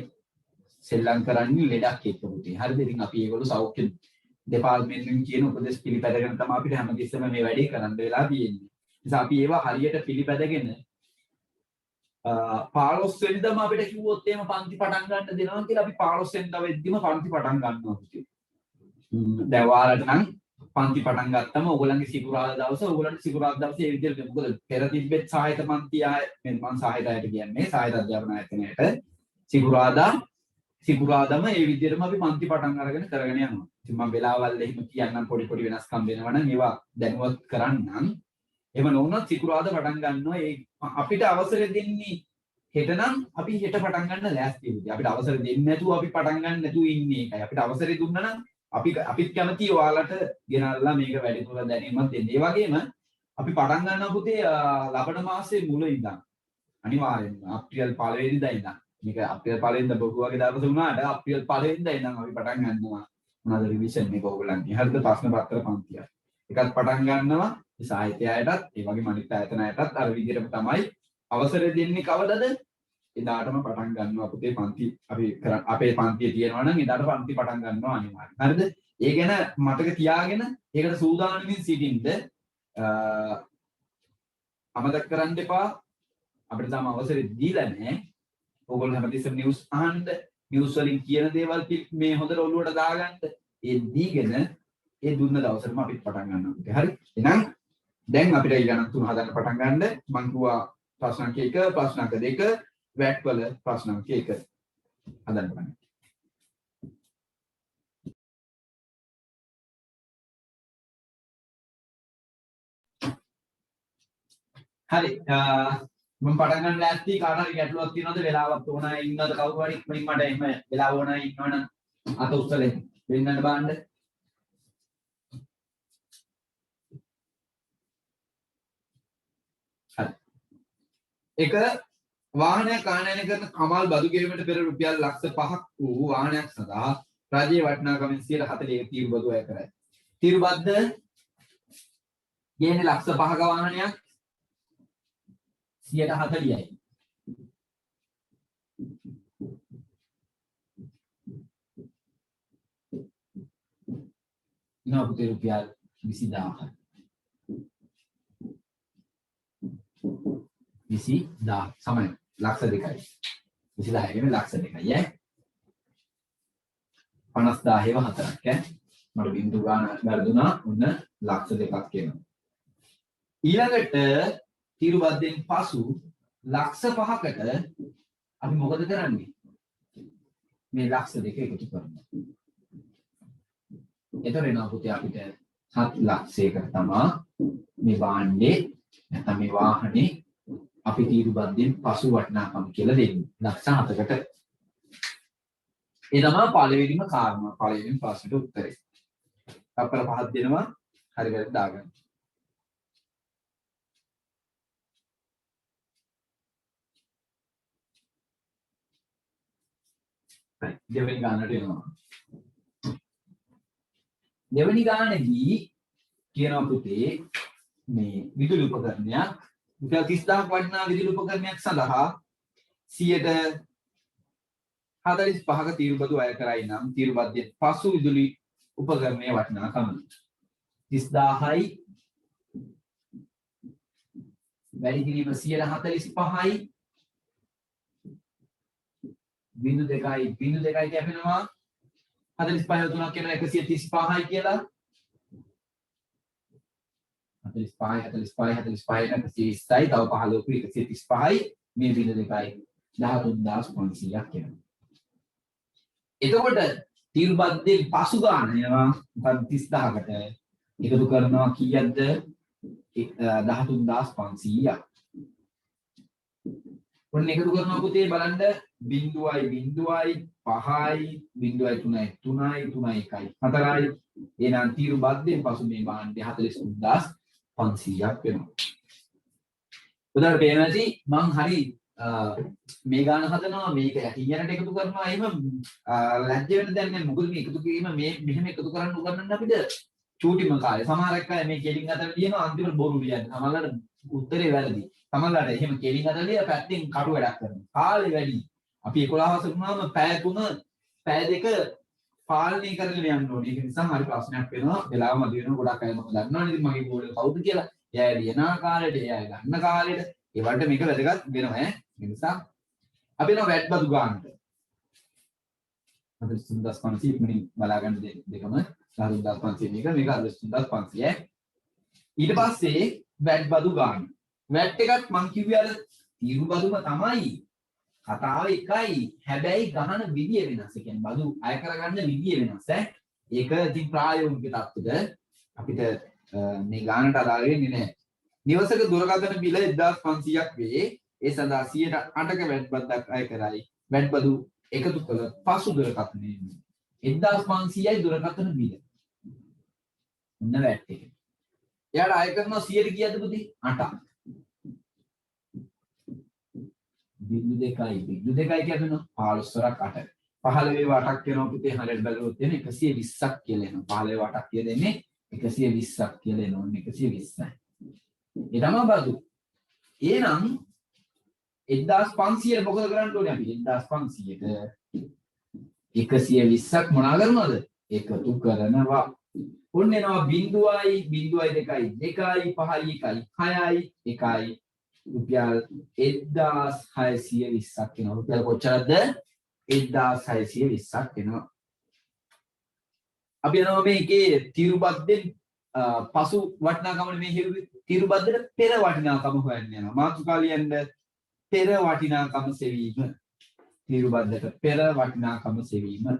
සෙල්ලම් කරන්නේ ලෙඩක් එක්ක පුතේ. හරිද? ඉතින් අපි ඒගොල්ලෝ සෞඛ්‍ය දෙපාර්තමේන්තුවෙන් කියන උපදෙස් පිළිපැදගෙන තමයි අපිට හැමතිස්සෙම මේ වැඩේ කරන්න වෙලා තියෙන්නේ. නිසා අපි ඒවා හරියට පිළිපැදගෙන 15 වෙනිදාම අපිට කිව්වොත් එහෙම පන්ති පටන් ගන්න දෙනවා කියලා අපි 15 වෙනිදා වෙද්දිම පන්ති පටන් ගන්නවා පුතේ. දැන් ඔයාලට නම් පන්ති පටන් ගත්තම ඕගොල්ලන්ගේ සිකුරාදා දවස ඕගොල්ලන්ට සිකුරාදා දවසේ ඒ විදිහට මොකද පෙර තිබෙත් සාහිත්‍ය පන්ති ආය මම සාහිත්‍යයට කියන්නේ සාහිත්‍ය අධ්‍යාපන ආයතනයට සිකුරාදාම ඒ විදිහටම අපි පන්ති පටන් අරගෙන කරගෙන යනවා. ඉතින් මම වෙලාවල් එහෙම කියන්නම් පොඩි වෙනස්කම් වෙනවා නම් ඒවා දැනුවත් කරන්නම්. එහෙම නොවුනොත් සිකුරාදා පටන් ගන්නවා. ඒ අපිට අවසර දෙන්නේ හෙට නම් අපි හෙට පටන් ගන්න ලෑස්ති වෙන්නේ. අපිට අවසර දෙන්නේ නැතුව අපි පටන් ගන්න නැතුව ඉන්නේ ඒකයි. අපිට අවසරය දුන්නා නම් අපිත් කැමති ඔයාලට ගෙනල්ලා මේක වැඩිපුර දැනීමක් දෙන්න. ඒ වගේම අපි පටන් ගන්නවා පුතේ ලබන මාසයේ මුල ඉඳන්. අනිවාර්යෙන්ම අප්‍රේල් 1 වෙනිදා ඉඳන්. මේක අප්‍රේල් 1 වෙනිදා බොහෝගේ දවස වුණාට අප්‍රේල් 1 වෙනිදා ඉඳන් අපි පටන් ගන්නවා. මොනවාද රිවිෂන් එක ඕගොල්ලන්ගේ. හරිද? ප්‍රශ්න පත්‍ර පන්තිය. එකත් පටන් ගන්නවා. සාහිත්‍යයටත් ඒ වගේම අනිත් ආයතනයටත් අර විදිහටම තමයි අවසර දෙන්නේ කවදද? එදාටම පටන් ගන්නවා පුතේ පන්ති අපි අපේ පන්තිය තියෙනවා නම් එදාට පන්ති පටන් ගන්නවා අනිවාර්යයෙන්. හරිද? ඒ ගැන මතක තියාගෙන ඒකට සූදානම්ින් සිටින්න අමතක කරන්න එපා. අපිට තාම අවසරය දීලා නැහැ. ඕගොල්ලෝ හැමතිස්සෙම නිවුස් අහන්න, නිවුස් වලින් කියන දේවල් මේ හොඳට ඔළුවට දාගන්න. ඒ දීගෙන ඒ දුන්න දවසටම අපි පටන් ගන්නවා පුතේ. හරි? එහෙනම් දැන් අපිට ඊළඟ 3 හදන්න පටන් ගන්න. මම කිව්වා ප්‍රශ්න අංක 1, ප්‍රශ්න අංක 2 වැට් වල ප්‍රශ්න අංක 1 හදන්න බලන්න. හරි මම පටන් ගන්න ලෑස්ති කාට හරි ගැටලුවක් තියෙනවද වෙලාවක් ඕනයි ඉන්නවද කවුරු හරි ඉක්මනින් මට එහෙම වෙලාව ඕනයි ඉන්නවනම් අත උස්සලෙන් වෙන්නන්න බලන්න. හරි. එක වාහනයක් ආනයනය කරන කමල් බදු ගෙවීමට පෙර රුපියල් ලක්ෂ 5ක් වූ වාහනයක් සඳහා රජයේ වටිනාකමින් 140ක තීරු බදු අය කරයි. තීරු බද්ද ගේන්නේ ලක්ෂ 5ක වාහනයක් 140යි. ඉනවා පුතේ රුපියල් 20000ක්. 20000 සමයි ලක්ෂ 2යි. 20000 ගෙම ලක්ෂ 2යි ඈ. 50000 ඒව 4ක් ඈ. මට බින්දු ගාන වැරදුනා. ඔන්න ලක්ෂ 2ක් කියනවා. ඊළඟට තීරු බද්දෙන් පසු ලක්ෂ 5කට අපි මොකද කරන්නේ? මේ ලක්ෂ 2 එකතු කරනවා. එතකොට එනවා පුතේ අපිට 7 ලක්ෂයකට තමයි මේ භාණ්ඩේ නැත්නම් මේ වාහනේ අපි තීරු බද්දෙන් පසු වටිනාකම කියලා දෙන්නේ. ලක්ෂ 7කට. ඒ තමයි පළවෙනිම කාරණා. පළවෙනිම ප්‍රශ්නෙට උත්තරේ. තප්පර 5ක් දෙනවා. හරි වැරද්ද දාගන්න. දෙවෙනි ගානට එනවා. දෙවෙනි ගානේදී කියනවා පුතේ මේ විදුලි උපකරණයක් රුපියල් 30000ක් වටිනා විදුලි උපකරණයක් සඳහා 45ක තීරු බදු අය කරයි නම් තීරු බද්දෙන් පසු විදුලි උපකරණයේ වටිනාකම 30000යි වැඩි කිරීම 145යි බිඳු 2යි කියපෙනවා 45 3ක් කියන 135යි කියලා 45 120යි තව 15ක 135යි මේ බිඳු 2යි 13500ක් කියනවා. එතකොට තීරු බද්දෙන් පසු ගන්න එනවා 30000කට එකතු කරනවා කීයක්ද 13500ක්. ඔන්න එකතු කරනවා පුතේ බලන්න 0.5යි 0.3යි 3යි 4යි එහෙනම් තීරු බද්දෙන් පසු මේ භාණ්ඩය 43500ක් වෙනවා. උදාහරණ පේනවාදී මං හරි මේ ගාන හදනවා මේක යටියට එකතු කරනවා එහෙම ලැජ්ජ වෙන්න දැන් නෑ මොකද මේ එකතු කිරීම මේ මෙහෙම එකතු කරන්න උගන්වන්න අපිට චූටිම කාලේ සමහරක් අය මේ කෙලින් අතර ලියනවා අන්තිමට බොරු ලියන්නේ සමහරවල්ලාට උත්තරේ වැරදි සමහරවල්ලාට එහෙම කෙලින් අතර ලියලා පැත්තෙන් කටු වැඩක් කරනවා කාලේ වැඩි අපි 11 වසර වුණාම පැය 3 පැය 2 පාලනය කරගෙන යන්න ඕනේ ඒක නිසා හරි ප්‍රශ්නයක් වෙනවා වෙලාව මදි වෙනවා ගොඩක් අය මම දන්නවනේ ඉතින් මගේ බෝඩ් එක කවුද කියලා එයා ලියන කාලෙට එයා ගන්න කාලෙට ඒවට මේක වැදගත් වෙනවා ඈ ඒ නිසා අපි යනවා වැට් බදු ගන්නට. 43500 මිනිත් බලා ගන්න දෙකම 43500 මේක 43500. ඊට පස්සේ වැට් බදු ගන්න. වැට් එකත් මං කිව්වේ අර තීරු බදුම තමයි. කතාව එකයි. හැබැයි ගහන විදිය වෙනස්. ඒ කියන්නේ බදු අය කරගන්න විදිය වෙනස් ඈ. ඒක ඉතින් ප්‍රායෝගික තත්ත්වෙද අපිට මේ ගානට අදාළ වෙන්නේ නැහැ. නිවසක දුරකථන බිල 1500ක් වේ. ඒ සඳහා 108ක වැට් බද්දක් අය කරයි. වැට් බදු එකතු කළ පසු දුරකථනයේ 1500යි දුරකථන බිල. ඔන්න වැට් එක. එයාට අය කරනවා 100ට කීයද පුතේ? 8ක්. බිඳු 2යි කියනවා 15ක් 8. 15 8ක් වෙනවා පුතේ 100 බැලුවොත් එන 120ක් කියලා එනවා. 15 8ක් කියලා දෙන්නේ 120ක් කියලා එනවා. 120යි. ඒ තමයි බදු. එහෙනම් 1500 මොකද කරන්න ඕනේ අපි? 1500ට 120ක් මොනා කරනවද? එකතු කරනවා. ඔන්න එනවා 0යි 0යි 2යි 2යි 5යි 1යි 6යි 1යි රුපියල් 1620ක් වෙනවා. රුපියල් කොච්චරද? 1620ක් වෙනවා. අපි යනවා මේකේ තීරුබද්දෙන් පසු වටිනාකම මේ හිරුවේ තීරුබද්දට පෙර වටිනාකම හොයන්න යනවා. මාතෘකා ලියන්න පෙර වටිනාකම සෙවීම. තීරුබද්දට පෙර වටිනාකම සෙවීම.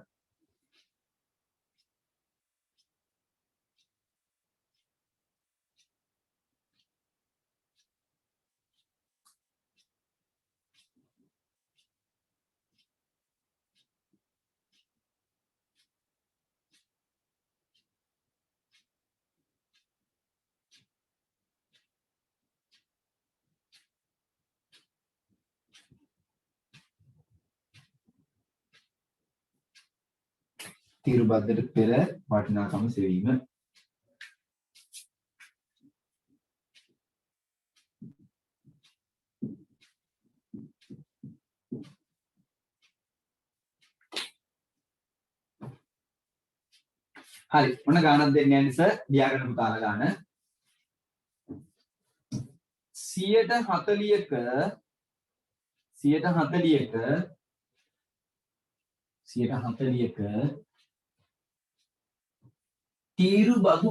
තීරුබද්දට පෙර වටිනාකම සෙවීම. හරි ඔන්න ගානක් දෙන්න යන්නේ සර් ලියාගන්න පුතාලා ගාන 140ක තීරු බදු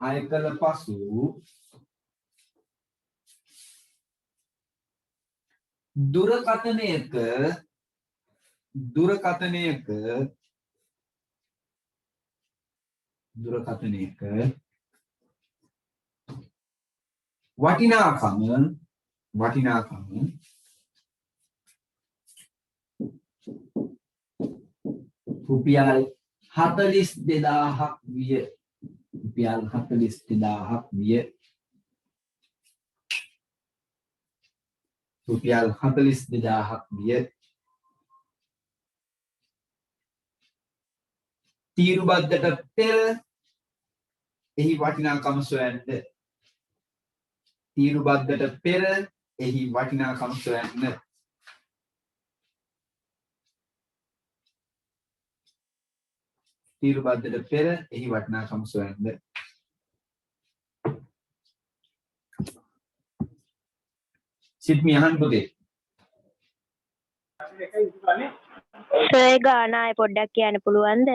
අය කළ පසු දුරකථනයක වටිනාකම රුපියල් 42000ක් විය. තීරුබද්දට පෙර එහි වටිනාකම සොයන්න. තීරුබද්දට පෙර එහි වටිනාකම සොයන්න. තීරුබද්දට පෙර එහි වටිනාකම සොයන්න. සිත්මි අහන්න පුතේ. සර් ගාන ආයෙ පොඩ්ඩක් කියන්න පුළුවන්ද?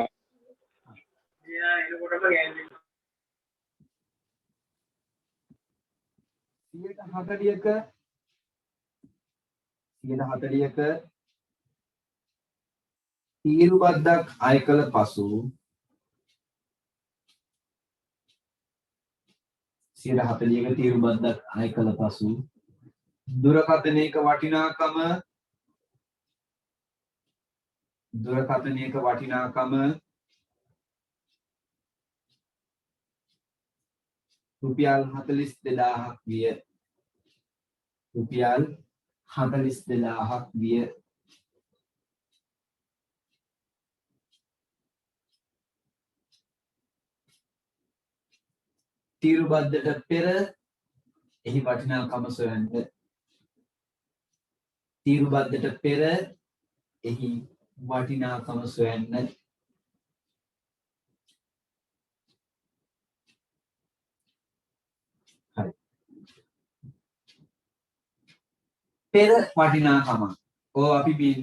140ක තීරුබද්දක් අය කළ පසු 140ක තීරුබද්දක් අය කළ පසු දුරකථනයක වටිනාකම රුපියල් 42000ක් විය. තීරුබද්දට පෙර එහි වටිනාකම සොයන්න. හරි පෙර වටිනාකම. ඔය අපි මේ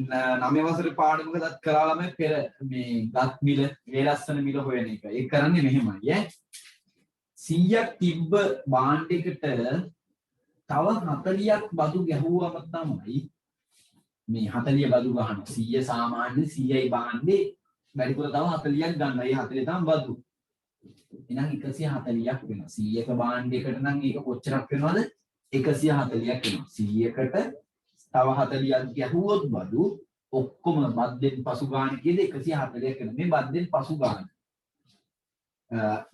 9 වසරේ පාඩමකදත් කරා ළමයි පෙර මේ ගත් මිල, ඒ ලස්සන මිල හොයන එක. ඒක කරන්නේ මෙහෙමයි ඈ. 100ක් තිබ්බ භාණ්ඩයකට තව 40ක් බදු ගැහුවම තමයි මේ 40 බදු ගහනවා. 100 සාමාන්‍ය 100යි භාණ්ඩේ වැඩිපුර තව 40ක් ගන්නවා. ඒ 40 තමයි බදු. එහෙනම් 140ක් වෙනවා. 100ක භාණ්ඩයකට නම් ඒක කොච්චරක් වෙනවද? 140ක් වෙනවා. 100කට තව 40ක් ගැහුවොත් බදු ඔක්කොම බද්දෙන් පසු ගාන කීයද? 140ක් වෙනවා. මේ බද්දෙන් පසු ගාන.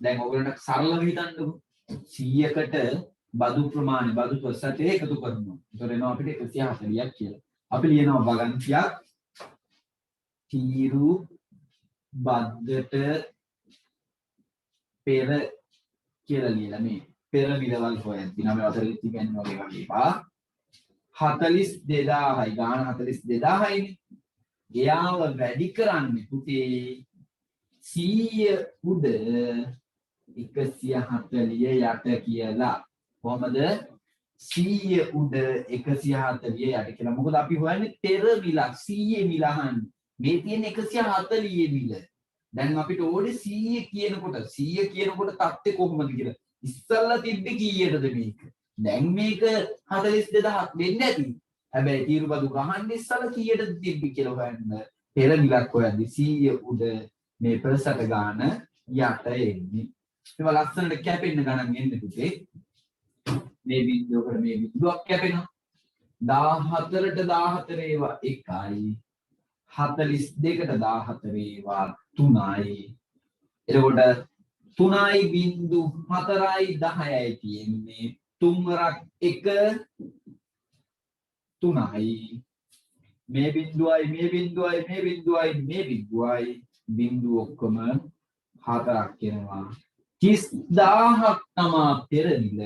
දැන් ඔයගොල්ලන්ට සරලව හිතන්නකෝ. 100කට බදු ප්‍රමාණය බදු ප්‍රසතේ එකතු කරනවා. ඒතර එනවා අපිට 140ක් කියලා. අපි ලියනවා වගන්තියක් තීරු බද්දට පෙර කියලා ලියලා මේ පෙර මිලවල් හොයද්දී නම් අවසරෙත් කියන්නේ වගේ වගේ පා 42000යි ගාන 42000යිනේ. එයාව වැඩි කරන්නේ පුතේ 100 උඩ 140 යට කියලා. කොහමද 100 උඩ 140 යට කියලා. මොකද අපි හොයන්නේ පෙර මිලක් 100 මිල අහන්නේ. මේ තියෙන 140 මිල. දැන් අපිට ඕනේ 100 කියනකොට තත්ත්වය කොහොමද කියලා. ඉස්සල්ලා තිබ්බේ කීයටද මේක? දැන් මේක 42000ක් වෙන්නේ නැති. හැබැයි තීරුබදු ගහන්න ඉස්සල්ලා කීයටද තිබ්බේ කියලා හොයන්න. පෙර මිලක් හොයද්දී 100 උඩ මේ ප්‍රසත ගාන යට එන්නේ. මේවා ලස්සනට කැපෙන්න ගණන් එන්නේ පුතේ. මේ බිඳුවකට මේ බිඳුවක් කැපෙනවා. 14ට 14 ඒවා 1යි. 42කට 14 ඒවා 3යි. එතකොට 3යි බිඳු 4යි 10යි තියෙන්නේ. 3 වරක් 1 3යි. මේ බිඳුවයි මේ බිඳුවයි මේ බිඳුවයි මේ බිඳුවයි බිඳු ඔක්කොම 4ක් වෙනවා. 30000ක් තමා පෙරදිල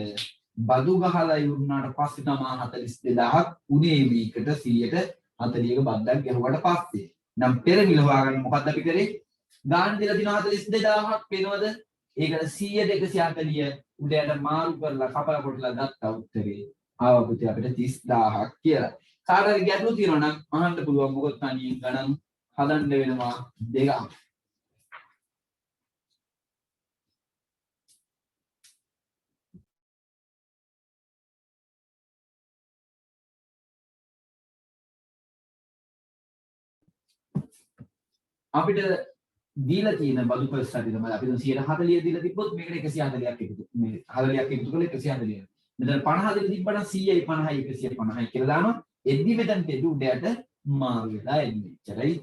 බදු ගහලා ඉවරනාට පස්සේ තමා 42000ක් උනේ මේකට 100ට 40ක බද්දක් ගැහුවට පස්සේ. නම් පෙරදිල හොයාගන්න මොකද්ද අපි කරේ? ගාන දීලා දිනවා 42000ක් වෙනවද? ඒකට 100ට 140 උඩයට මාරු කරලා කපලා කොටලා ගත්ත උත්තරේ ආව පුතේ අපිට 30000ක් කියලා. කාටද ගැටලු තියෙනවා නම් අහන්න පුළුවන්. මොකද තනියෙන් ගණන් හදන්න වෙනවා දෙකක්. අපිට දීලා තියෙන බදු ප්‍රතිශතය තමයි අපි දැන් 140 දීලා තිබ්බොත් මේකට 140ක් එකතු මේ 40ක් එකතු කළා 140. මෙතන 50 දීලා තිබ්බනම් 100යි 50යි 150යි කියලා දානවා. එද්දි මෙතන දෙඩු උඩයට මාරු වෙලා එන්නේ. එච්චරයි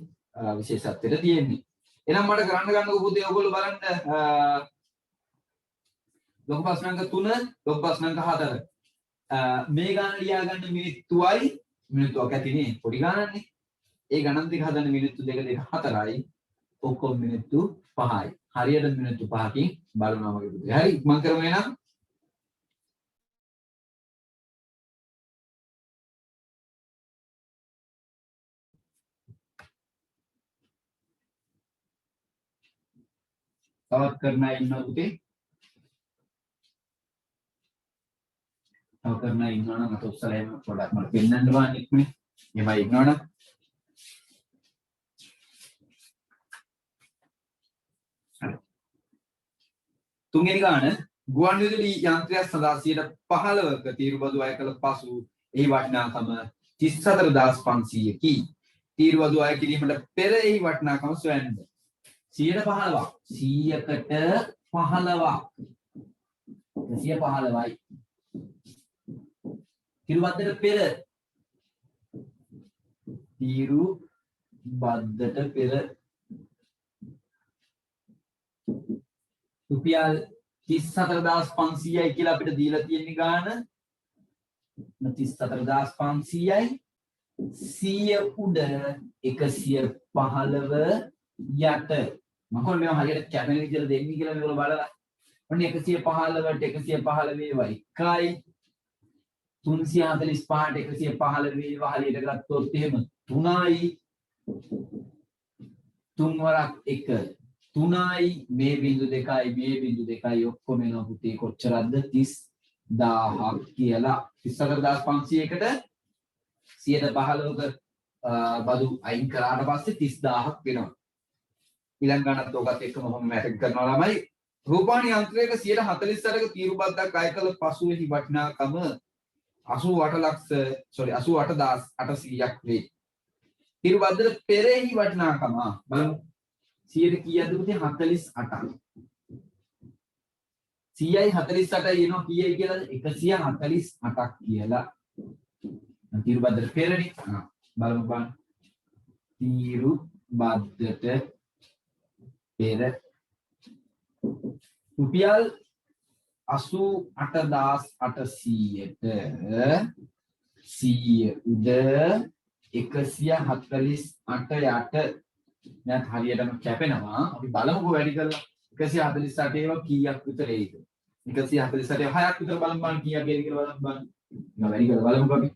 විශේෂත්වයට තියෙන්නේ. එහෙනම් මට කරන්න ගන්නකො පුතේ ඔයගොල්ලෝ බලන්න ලොකු ප්‍රශ්නාංක 3 ලොකු ප්‍රශ්නාංක 4 මේ ගාන ලියා ගන්න මිනිත්තුවයි මිනිත්තුවක් ඇතිනේ පොඩි ගානක්නේ. ඒ ගණන් දෙක හදන්න මිනිත්තු 2 2 4යි ඔක්කොම මිනිත්තු 5යි. හරියට මිනිත්තු 5කින් බලනවා වගේ පුතේ. හරි මම කරමු එහෙනම්. තවත් කරන අය ඉන්නවද පුතේ? තව කරන අය ඉන්නවනම් අත උස්සලා එන්න පොඩ්ඩක් මට පෙන්නන්න බෑ ඉක්මනේ. එහෙමයි ඉන්නවනම් තුන්වෙනි ගාන ගුවන් විදුලි යන්ත්‍රයක් සඳහා 15%ක තීරුබදු අය කළ පසු එහි වටිනාකම 34500කි. තීරුබදු අය කිරීමට පෙර එහි වටිනාකම සොයන්න. 115ක් 100කට 15ක් 115යි. තීරුබද්දට පෙර තීරුබද්දට පෙර රුපියල් 34500යි කියලා අපිට දීලා තියෙන ගාන 34500යි 100 උඩ 115 යට මම කොහොමද හරියට කැපෙන විදිහට දෙන්නේ කියලා මේගොල්ලෝ බලලා ඔන්න 115ට 115 වේවා 1යි 345ට 115 වේවා හරියට ගත්තොත් එහෙම 3යි 3 වරක් 1 3යි මේ බිංදු 2යි මේ බිංදු 2යි ඔක්කොම එනවා පුතේ කොච්චරද 30000ක් කියලා 34500කට 115ක බදු අයින් කරාට පස්සේ 30000ක් වෙනවා. ඊළඟ ගණනත් ඔකත් එක්කම මොහොම මැට් කරනවා ළමයි. රූපවාහිනී යන්ත්‍රයක 148ක තීරු බද්දක් අය කළ පසුවෙහි වටිනාකම 888,800ක් වේ. තීරු බද්දට පෙරෙහි වටිනාකම බලමු 100ට කීයද පුතේ 48ක්. 100යි 48යි එනවා කීයයි කියලාද 148ක් කියලා. තීරු බද්දට පෙරනේ. බලමු බලන්න. තීරු බද්දට පෙර රුපියල් 88,800ට 100 උඩ 148 යට දැන් හරියටම කැපෙනවා. අපි බලමුකෝ වැඩි කරලා 148 ඒවා කීයක් විතර එයිද? 148 6ක් විතර බලන්න කීයක් එයිද කියලා බලන්න. නෑ වැඩි කරලා බලමුකෝ අපි.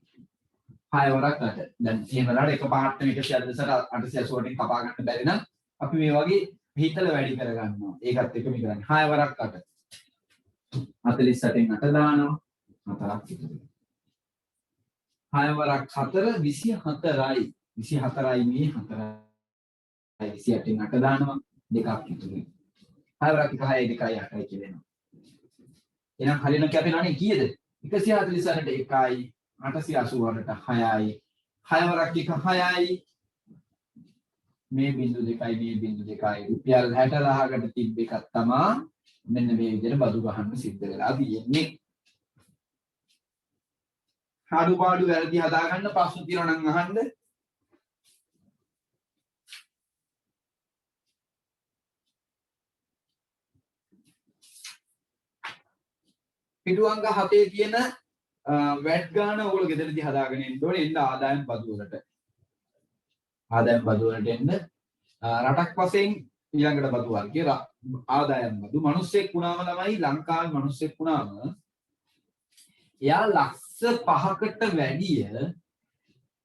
6 වරක් 8. දැන් එහෙම වෙලාවට එක පාර්ට්නර් 148 880 කපා ගන්න බැරි නම් අපි මේ වගේ හිතලා වැඩි කර ගන්නවා. ඒකත් එකම කරන්නේ. 6 වරක් 8. 48න් 8 දානවා. 4ක් විතර. 6 වරක් 4 24යි. 24යි මේ 4යි 28න් 8 දානවා. දෙකක් ඉතුරුයි. 6 වරක් 1යි 2යි 8යි කියලා එනවා. එහෙනම් හරියන කැපෙනවනේ කීයද? 148ට 1යි 888ට 6යි 6 වරක් 1 6යි මේ බිංදු දෙකයි මේ බිංදු දෙකයි රුපියල් 60,000කට තිබ්බ එකක් තමයි මෙන්න මේ විදිහට බදු ගහන්න සිද්ධ වෙලා තියෙන්නේ. අඩුපාඩු වැරදි හදාගන්න ප්‍රශ්න තියෙනවා නම් අහන්න. පිටු අංක 7 තියෙන වැට් ගාන ඔයගොල්ලෝ ගෙදරදී හදාගෙන ඉන්න ඕනේ. එන්න ආදායම් බදු වලට. ආදායම් බදු වලට එන්න රටක් වශයෙන් ඊළඟට බදු වර්ගය ආදායම් බදු මිනිස්සෙක් වුණාම ළමයි ලංකාවේ මිනිස්සෙක් වුණාම එයා ලක්ෂ 5කට වැඩිය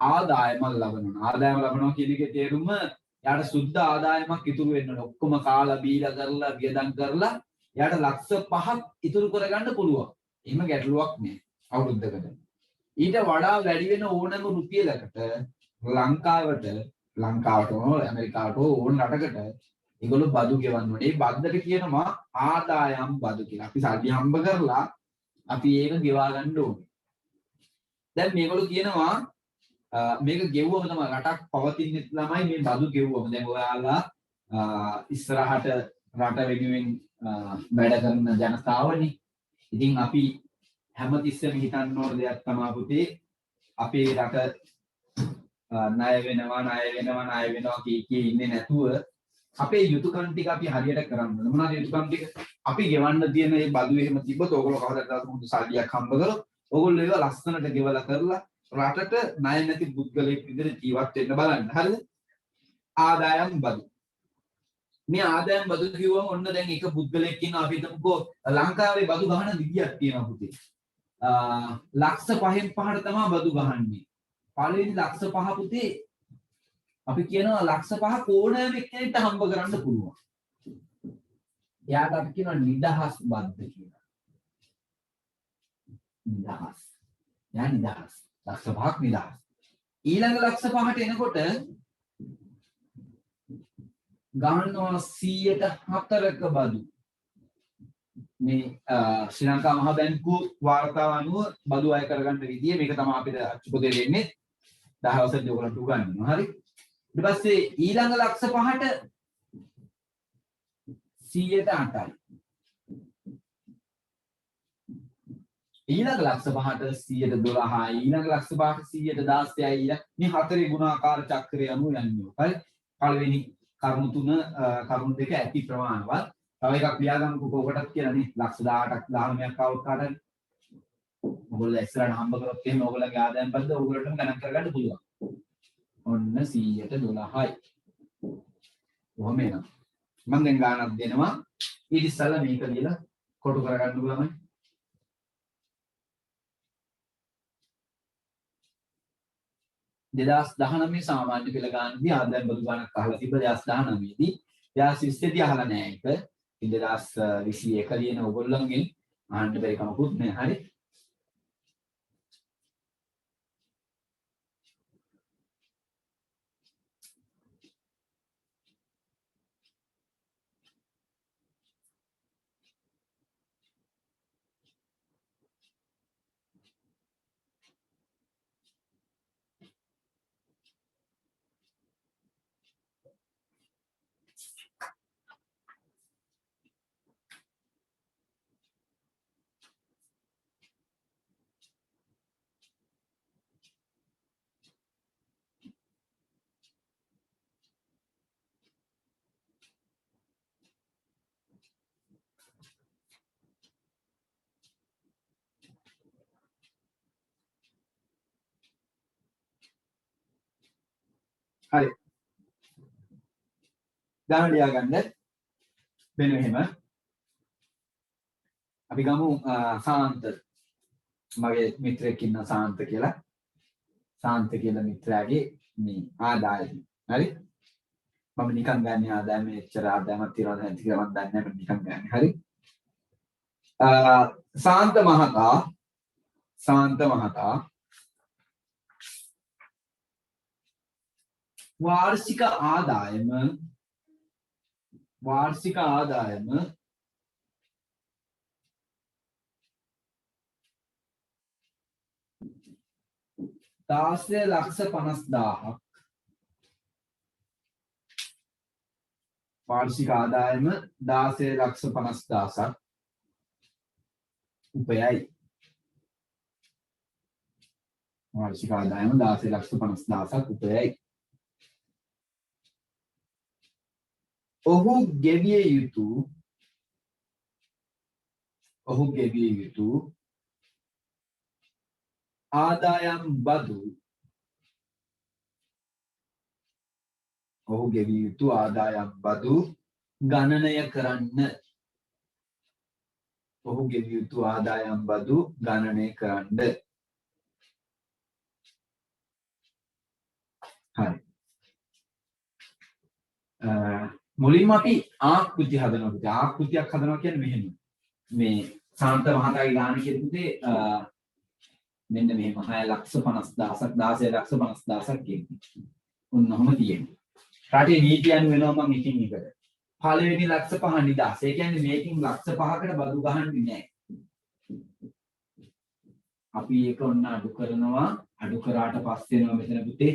ආදායමක් ලබනවා. ආදායම ලබනවා කියන එකේ තේරුම එයාට සුද්ධ ආදායමක් ඉතුරු වෙන්න ඕනේ. ඔක්කොම කාලා බීලා කරලා වියදම් කරලා එයාට ලක්ෂ 5ක් ඉතුරු කරගන්න පුළුවන්. එහෙම ගැටලුවක් නෑ අවුරුද්දකට. ඊට වඩා වැඩි වෙන ඕනම රුපියලකට ලංකාවට ඇමරිකාවට ඕන රටකට ඒගොල්ලෝ බදු ගෙවන්න ඕනේ. ඒ බද්දට කියනවා ආදායම් බදු කියලා. අපි සල්ලි හම්බ කරලා අපි ඒක ගෙවා ගන්න ඕනේ. දැන් මේගොල්ලෝ කියනවා මේක ගෙවුවම තමයි රටක් පවතින්නේ ළමයි මේ බදු ගෙවුවම. දැන් ඔයාලා ඉස්සරහට රට වෙනුවෙන් වැඩ කරන ජනතාවනේ. ඉතින් අපි හැමතිස්සෙම හිතන්න ඕන දෙයක් තමයි පුතේ අපේ රට ණය වෙනවා කී ඉන්නේ නැතුව අපේ යුතුයකම් ටික අපි හරියට කරන්න ඕනේ. මොනවාද යුතුයකම් ටික? අපි ගෙවන්න තියෙන මේ බදු එහෙම තිබ්බොත් ඕගොල්ලෝ කවදාවත් මුදු සල්ලියක් හම්බ කරලා ඕගොල්ලෝ ඒවා ලස්සනට ගෙවලා කරලා රටට ණය නැති පුද්ගලයෙක් විදිහට ජීවත් වෙන්න බලන්න. හරිද? ආදායම් බදු. මේ ආදායම් බදු කිව්වම ඔන්න දැන් එක පුද්ගලයෙක් ඉන්නවා අපි හිතමුකෝ ලංකාවේ බදු ගහන විදියක් තියෙනවා පුතේ. ලක්ෂ 5න් 5ට තමයි බදු ගහන්නේ. පළවෙනි ලක්ෂ 5 පුතේ අපි කියනවා ලක්ෂ 5 ඕනෑම එක්කෙනෙක්ට හම්බ කරන්න පුළුවන්. එයාට අපි කියනවා නිදහස් බද්ද කියලා. නිදහස්. යා නිදහස්. ලක්ෂ 5ක් නිදහස්. ඊළඟ ලක්ෂ 5ට එනකොට ගන්නවා 104ක බදු. මේ ශ්‍රී ලංකා මහ බැංකුව වාර්තාව අනුව බදු අය කරගන්න විදිය මේක තමයි අපිට අච්චුපතේ දෙන්නේ 10 වසරේදී ඔයගොල්ලන්ට උගන්වනවා. හරි. ඊට පස්සේ ඊළඟ ලක්ෂ 5ට 108යි. ඊළඟ ලක්ෂ 5ට 112යි. ඊළඟ ලක්ෂ 5ට 116යි. මේ හතරේ ගුණාකාර චක්‍රය අනුව යන්නේ. හරි. පළවෙනි කරුණු තුන කරුණු දෙක ඇති ප්‍රමාණවත්. තව එකක් ලියාගන්නකො කොකටත් කියලා නේ. ලක්ෂ 18ක් 19ක් આવුත් කාටද? ඔයගොල්ලෝ ඉස්සරහට හම්බ කරොත් එහෙම ඔයගොල්ලන්ගේ ආදායම් පද්ද ඔයගොල්ලන්ටම ගණන් කරගන්න පුළුවන්. ඔන්න 112යි. කොහොම එනවා? මම දැන් ගානක් දෙනවා. ඊට ඉස්සෙල්ලා මේක ලියලා කොටු කරගන්න පුළුවන්. 2019 සාමාන්‍ය පෙළ ගානදී ආදායම් බදු ගණක් අහලා තිබ්බ 2019 දී 2020 දී අහලා නැහැ ඒක. ඉතින් 2021 ලියන ඔයගොල්ලන්ගෙන් අහන්න බැරි කමකුත් නැහැ. හරි. හරි. ගාන ලියා ගන්න. මෙන්න මෙහෙම. අපි ගමු සාන්ත. මගේ මිත්‍රයෙක් ඉන්න සාන්ත කියලා. සාන්ත කියලා මිත්‍රාගේ මේ ආදායම. හරි? මම නිකන් ගන්න ආදායම එච්චර ආදායමක් තියනවද නැති කියලා මම දන්නේ නැහැ. මම නිකන් ගන්න. හරි? සාන්ත මහතා वार्षिक आदायम 16,50,000 वार्षिक आदायम 16,50,000 उपयයි. वार्षिक आदायम 16,50,000 उपयයි. ඔහු ගෙවිය යුතු ආදායම් බදු ගණනය කරන්න. හරි. මුලින්ම අපි ආකෘති හදනවා. ආකෘතියක් හදනවා කියන්නේ මෙහෙම. මේ සාන්ත මහතාගේ ගාන කියපුතේ මෙන්න මෙහෙම 6,50,000ක් 16,50,000ක් කියන්නේ. උන්නහම තියෙනවා. රටේ නීතියන් වෙනවා මම එකින් එකට. පළවෙනි 1,05,000 නිදාස. ඒ කියන්නේ මේකෙන් 1,05,000කට බදු ගහන්නේ නැහැ. අපි ඒක ඔන්න අඩු කරනවා. අඩු කරාට පස්සේ එනවා මෙතන පුතේ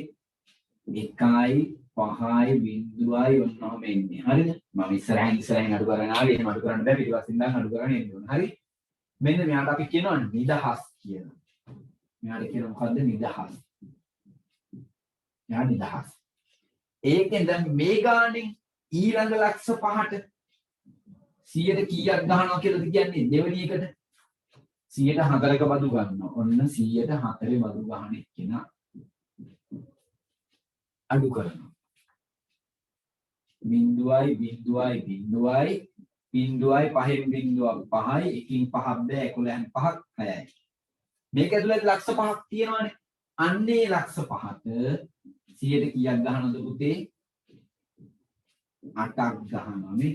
1.5යි බිංදුවයි ඔන්නම එන්නේ. හරිද? මම ඉස්සරහින් අඩු කරගෙන ආවේ. එහෙම අඩු කරන්න බෑ. පිටිපස්සෙන් දැන් අඩු කරගෙන එන්න ඕන. හරි? මෙන්න මෙයාට අපි කියනවා නිදහස් කියලා. මෙයාට කියනවා මොකද්ද නිදහස්. මෙයා නිදහස්. ඒකෙන් දැන් මේ ගානේ ඊළඟ 1,05,000ට 100ට කීයක් ගහනවා කියලාද කියන්නේ දෙවෙනි එකට 104ක බදු ගන්නවා. ඔන්න 104 බදු ගහන එක්කෙනා අඩු කරනවා. බිංදුවයි පහෙන් බිංදුවක් 5යි එකින් 5ක් බෑ 11න් 5ක් 6යි. මේක ඇතුළේ 1,05,000ක් තියෙනවානේ. අන්නේ 1,05,000ට 100ට කීයක් ගහනවද පුතේ? 8ක් ගහනවා මේ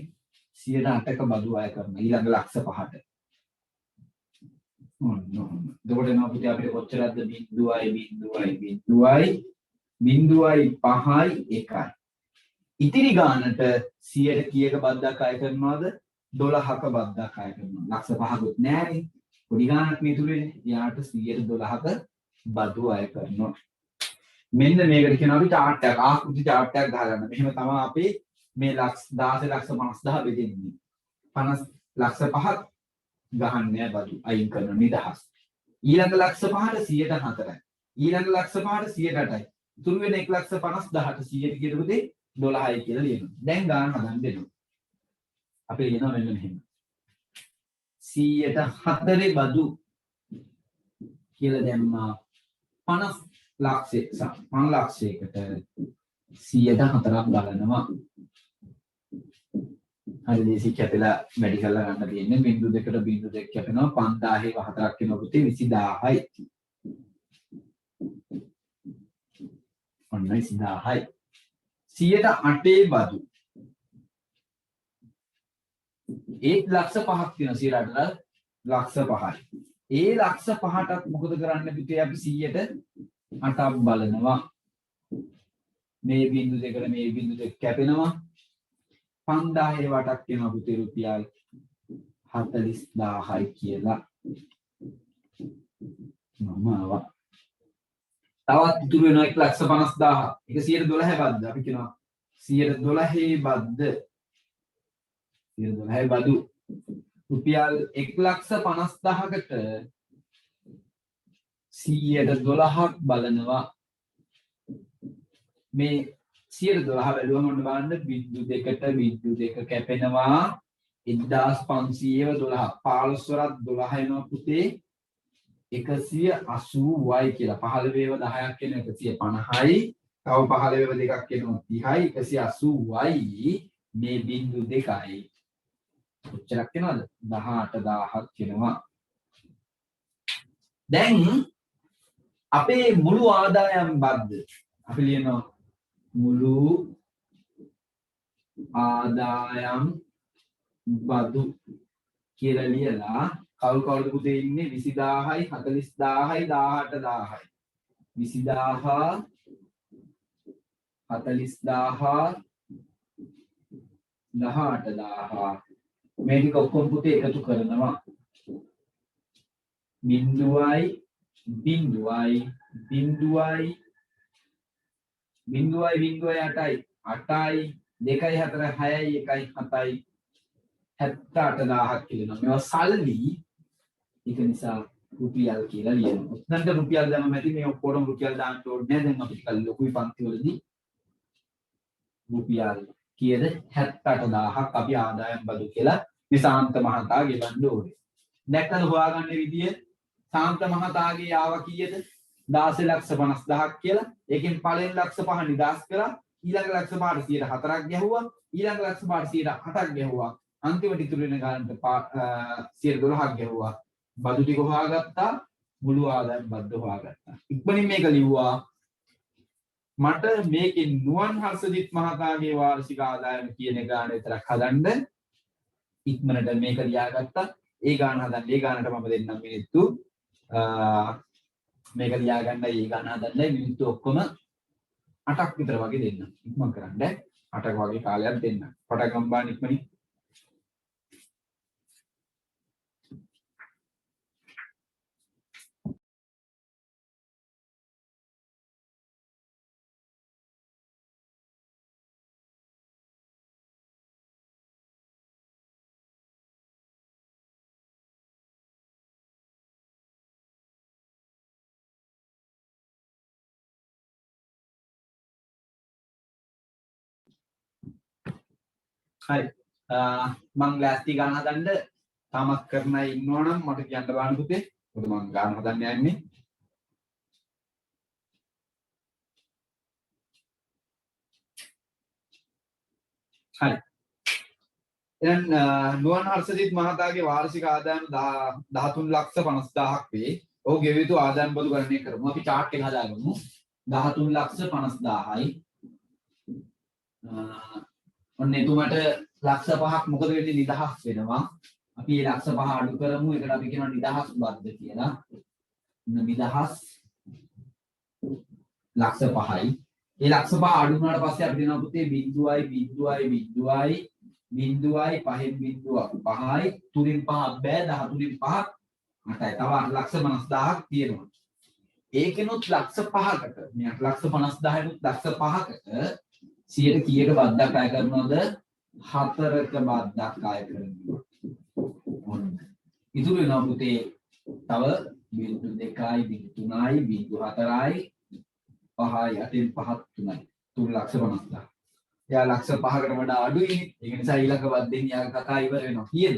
108ක බදු අය කරනවා ඊළඟ 1,05,000ට. එතකොට එනවා පුතේ අපිට කොච්චරද බිංදුවයි 5යි 1යි. ඉතිරි ගානට 100ට කීයක බද්දක් අය කරනවද? 12ක බද්දක් අය කරනවා. 1,05,000කුත් නෑනේ. පොඩි ගානක් මේ තුලනේ. යාට 112ක බදු අය කරනවා. මෙන්න මේකට කියනවා අපි chart එකක් ආකෘති chart එකක් ගහගන්න. මෙහෙම තමයි අපි මේ 16,50,000 බෙදෙන්නේ. 50,05,000ක් ගහන්නේ බදු අයින් කරන නිදහස්. ඊළඟ 1,05,000ට 104යි. ඊළඟ 1,05,000ට 108යි. තුරු වෙන 1,50,000ට 100ට කියනකොට 12යි කියලා ලියනවා. දැන් ගාන හදන්න දෙනවා. අපි ලියනවා මෙන්න මෙහෙම. 104 බදු කියලා දැම්මා 50,00,000කට 104ක් ගලනවා. හරි දේශී කැපෙලා වැඩි කරලා ගන්න තියෙන්නේ. බිංදු දෙකට බිංදු දෙක කැපෙනවා 5000 4ක් වෙනවා පුතේ 20000යි. ඔන්න 20000යි. 108 බදු. ඒත් 1,05,000ක් තියෙනවා 108,00,000යි. ඒ 1,05,000ටත් මොකද කරන්න පුතේ අපි 100ට 8ක් බලනවා. මේ බිංදු දෙකට මේ බිංදු දෙක කැපෙනවා 5000 වටක් වෙනවා පුතේ රුපියල් 40,000යි කියලා. මම ආවා. තවත් ඉතුරු වෙනවා 1,50,000. ඒක 112 බද්ද. අපි කියනවා 112 බද්ද. 112 බදු රුපියල් 1,50,000කට 112ක් බලනවා. මේ 112 බැලුවම ඔන්න බලන්න බිංදු දෙකට බිංදු දෙක කැපෙනවා 1512 15 වරක් 12 එනවා පුතේ 180යි කියලා 15 10ක් කියන 150යි තව 15 දෙකක් එනවා 30යි 180යි මේ බිංදු දෙකයි කොච්චරක් වෙනවද 18000ක් වෙනවා දැන් අපේ මුළු ආදායම් බද්ද අපි ලියනවා මුළු ආදායම් බදු කියලා ලියලා කවුරු කවුරුද පුතේ ඉන්නේ 20000යි 40000යි 18000යි 20000 40000 18000 මේ ටික ඔක්කොම පුතේ එකතු කරනවා බිංදුවයි බිංදුවයි බිංදුවයි බිංදුවයි බිංදුවයි 8යි 8යි 2යි 4යි 6යි 1යි 7යි 78000ක් කියනවා මේවා සල්ලි ඒක නිසා රුපියල් කියලා ලියනවා උත්තරන්ට රුපියල් දැම්මම ඇති මේ ඔක්කොම රුපියල් දාන්න ඕනේ නැහැ දැන් අපි ටිකක් ලොකුයි පන්ති වලදී රුපියල් කීයද 78000ක් අපි ආදායම් බදු කියලා මේ සාන්ත මහතා ගෙවන්න ඕනේ දැක්කද හොයාගන්න විදිය සාන්ත මහතාගේ ආවා කීයද 16,50,000ක් කියලා ඒකෙන් පළවෙනි ලක්ෂ 5 නිදාස් කරා ඊළඟ ලක්ෂ 5ට 4ක් ගැහුවා ඊළඟ ලක්ෂ 5ට 8ක් ගැහුවා අන්තිමට ඉතුරු වෙන ගානට 12ක් ගැහුවා බදු ටික හොයාගත්තා මුළු ආදායම් බද්ද හොයාගත්තා ඉක්මනින් මේක ලිව්වා මට මේකේ නුවන් හර්ෂදිත් මහතාගේ වාර්ෂික ආදායම කියන ගාන විතරක් හදන්න ඉක්මනට මේක ලියාගත්තා ඒ ගාන හදන්න ඒ ගානට මම දෙන්නම් මිනිත්තු මේක ලියාගන්න ඒ ගාන හදන්න මිනිත්තු ඔක්කොම 8ක් විතර වගේ දෙන්න ඉක්මන් කරන්න 8ක වගේ කාලයක් දෙන්න පටන් ගමු බාන ඉක්මනින් හරි මං ලෑස්ති ගාන හදන්න තාමත් කරන අය ඉන්නවනම් මට කියන්න බාන පුතේ මොකද මං ගාන හදන්න යන්නේ හරි එහෙනම් නුවන් හර්ෂදිත් මහතාගේ වාර්ෂික ආදායම 13,50,000ක් වේ. ඔහු ගෙවිය යුතු ආදායම් බදු ගණනය කරමු. අපි chart එක හදාගමු. 13,50,000යි. ඔන්න එතුමට ලක්ෂ 5ක් මොකද වෙන්නේ නිදහස් වෙනවා. අපි මේ ලක්ෂ 5 අඩු කරමු. ඒකට අපි කියනවා නිදහස් බද්ද කියලා. නිදහස් ලක්ෂ 5යි. ඒ ලක්ෂ 5 අඩු වුණාට පස්සේ අපි දෙනවා පුතේ බිංදුවයි බිංදුවයි බිංදුවයි බිංදුවයි පහෙන් බිංදුවක් 5යි 3න් 5ක් බෑ 13න් 5ක් 8යි. තව ලක්ෂ 50,000ක් තියෙනවා. ඒකෙනුත් ලක්ෂ 5කට මේ 8,50,000නුත් ලක්ෂ 5කට 100ට කීයක බද්දක් අය කරනවද 4ක බද්දක් අය කරනවා. ඔන්න. ඉතුරු වෙනවා පුතේ තව බිංදු 2යි බිංදු 3යි බිංදු 4යි 5යි 8න් 5ක් 3යි 3,50,000. එයා ලක්ෂ 5කට වඩා අඩුයි. ඒක නිසා ඊළඟ බද්දෙන් යාගේ කතා ඉවර වෙනවා. කීයද?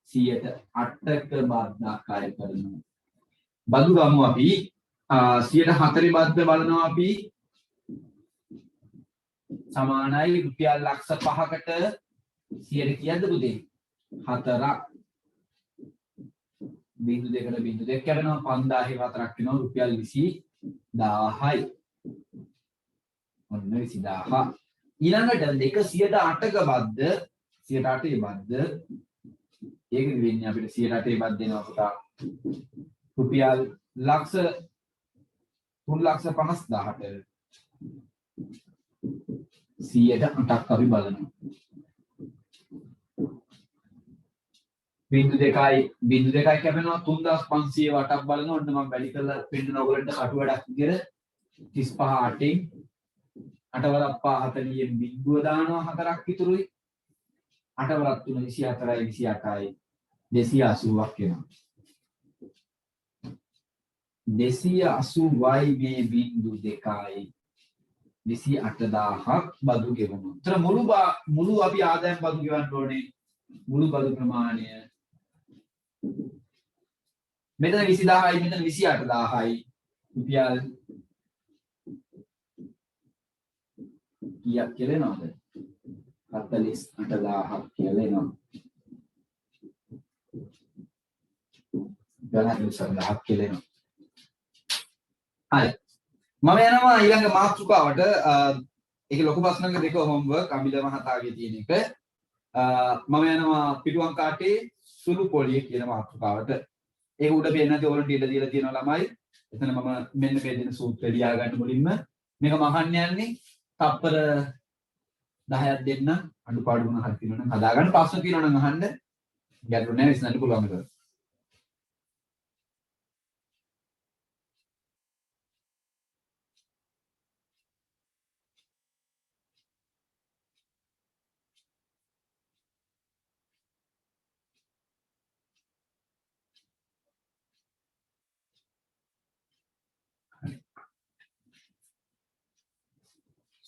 108ක බද්දක් අය කරනවා. බදු ගමු අපි 104 බද්ද බලනවා අපි සමානයි රුපියල් ලක්ෂ 5කට 100ට කීයද පුතේ? 4ක්. බිංදු දෙකට බිංදු දෙක කැඩෙනවා 5000 4ක් වෙනවා රුපියල් 20000යි. ඔන්න 20000. ඊළඟට 108ක බද්ද 108ේ බද්ද ඒකද වෙන්නේ අපිට 108ේ බද්ද දෙනවා පුතා රුපියල් ලක්ෂ 3,50,000ට 108ක් අපි බලනවා බිංදු දෙකයි කැපෙනවා 3,500 වටක් බලනවා ඔන්න මම වැඩි කරලා පෙන්නන ඔයගලන්ට කටු වැඩක් විදියට 35 8න් 8 වරක් 40න් බිංදුව දානවා 4ක් ඉතුරුයි 8 වරක් 3 24යි 28යි 280ක් එනවා 280යි මේ බිංදු දෙකයි 28000ක් බදු ගෙවනවා. ඒතර මුළු අපි ආදායම් බදු ගෙවන්න ඕනේ මුළු බදු ප්‍රමාණය මෙතන 20000යි මෙතන 28000යි රුපියල් කීයක් කියලා එනවද 48000ක් කියලා එනවා ගණන් 20000ක් කියලා එනවා හරි මම යනවා ඊළඟ මාතෘකාවට ඒක ලොකු ප්‍රශ්නක දෙක හෝම්වර්ක් අමිල මහතාගේ තියෙන එක මම යනවා පිටු අංක 8 සුළු පොලිය කියන මාතෘකාවට ඒක උඩ පේන්නේ නැති ඔයගොල්ලන්ට ඉඩ දීලා තියෙනවා ළමයි එතන මම මෙන්න මේ දෙන සූත්‍රය ලියා ගන්න මුලින්ම මේක මම අහන්න යන්නේ තප්පර 10ක් දෙන්න අඩුපාඩු මොන හරි තියෙනවා නම් හදාගන්න ප්‍රශ්න තියෙනවා නම් අහන්න ගැටලු නැහැ විසඳන්න පුළුවන් ඒක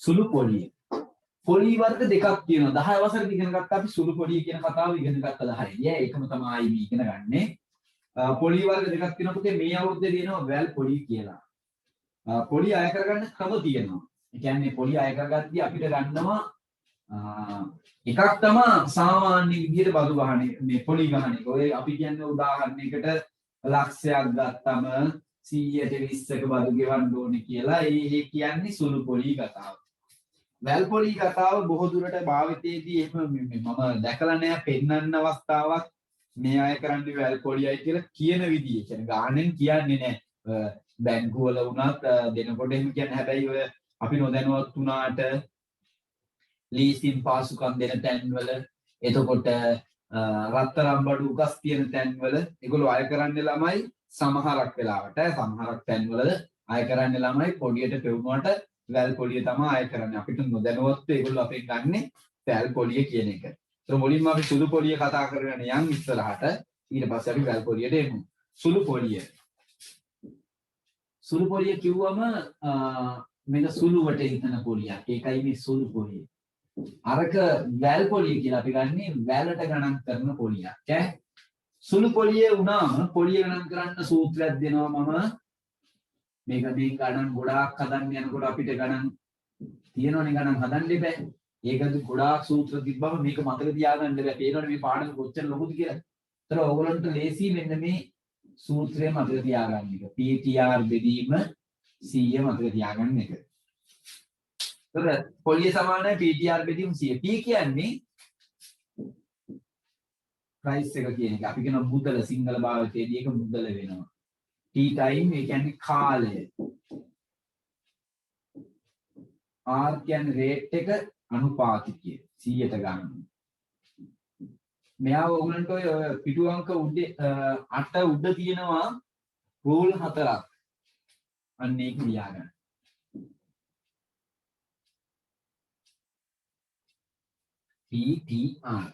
සුළු පොලිය පොලි වර්ග දෙකක් තියෙනවා 10 වසරේදී ඉගෙන ගත්ත අපි සුළු පොලිය කියන කතාව ඉගෙන ගත්ත 10 දී ඒකම තමයි මේ ඉගෙන ගන්නෙ පොලි වර්ග දෙකක් තියෙනවා පුතේ මේ අවුරුද්දේ තියෙනවා වැල් පොලි කියලා පොලි අය කරගන්න ක්‍රම තියෙනවා ඒ කියන්නේ පොලි අය කරගද්දී අපිට ගන්නවා එකක් තමයි සාමාන්‍ය විදිහට බදු ගහන්නේ මේ පොලි ගහන්නේ ඔය අපි කියන්නේ උදාහරණයකට ලක්ෂයක් ගත්තම 100ට 20ක බදු ගෙවන්න ඕනේ කියලා ඒ කියන්නේ සුළු පොලි කතාව වැල් පොලි කතාව බොහෝ දුරට භාවිතයේදී එහෙම මම දැකලා නැහැ පෙන්වන්න අවස්ථාවක් මේ අය කරන්නේ වැල් පොලියයි කියලා කියන විදිය. කියන්නේ ගානෙන් කියන්නේ නැහැ. බැංකු වල වුණත් දෙනකොට එහෙම කියන්නේ හැබැයි ඔය අපි නොදැනුවත් වුණාට ලීසින් පාසුකම් දෙන තැන්වල එතකොට රත්තරන් බඩු උගස් තියෙන තැන්වල ඒගොල්ලෝ අය කරන්නේ ළමයි සමහරක් වෙලාවට සමහරක් තැන්වල අය කරන්නේ ළමයි පොඩියට පෙවුනට වැල් පොලිය තමයි අය කරන්නේ අපිට නොදැනුවත්ව ඒගොල්ලෝ අපෙන් ගන්නෙ වැල් පොලිය කියන එක. ඒතර මුලින්ම අපි සුළු පොලිය කතා කරගෙන යන් ඉස්සරහට ඊට පස්සේ අපි වැල් පොලියට එමු. සුළු පොලිය. සුළු පොලිය කිව්වම මේක සුළුවට හිතන පොලියක්. ඒකයි මේ සුළු පොලිය. අරක වැල් පොලිය කියලා අපි ගන්නෙ වැලට ගණන් කරන පොලියක්. ඈ සුළු පොලිය වුණාම පොලිය ගණන් කරන්න සූත්‍රයක් දෙනවා මම මේක මේ ගණන් ගොඩාක් හදන්න යනකොට අපිට ගණන් තියෙනවනේ ගණන් හදන්න බෑ. ඒකද ගොඩාක් සූත්‍ර තිබ්බම මේක මතක තියාගන්න බෑ. පේනවනේ මේ පාඩම කොච්චර ලොකුද කියලා. ඒතර ඕගොල්ලන්ට ලේසි මෙන්න මේ සූත්‍රය මතක තියාගන්න එක. PTR බෙදීම 100 මතක තියාගන්න එක. ඒතර පොලිය සමානයි PTR බෙදීම 100. P කියන්නේ ප්‍රයිස් එක කියන එක. අපි කියන මුදල සිංහල භාෂාවේදී ඒක මුදල වෙනවා. T time ඒ කියන්නේ කාලය. R කියන්නේ රේට් එක අනුපාතිකය 100ට ගන්න. මෙයා ඕගලන්ට ඔය පිටු අංක උඩ 8 උඩ තියෙනවා රූල් 4ක්. අන්න ඒක ලියා ගන්න. PTR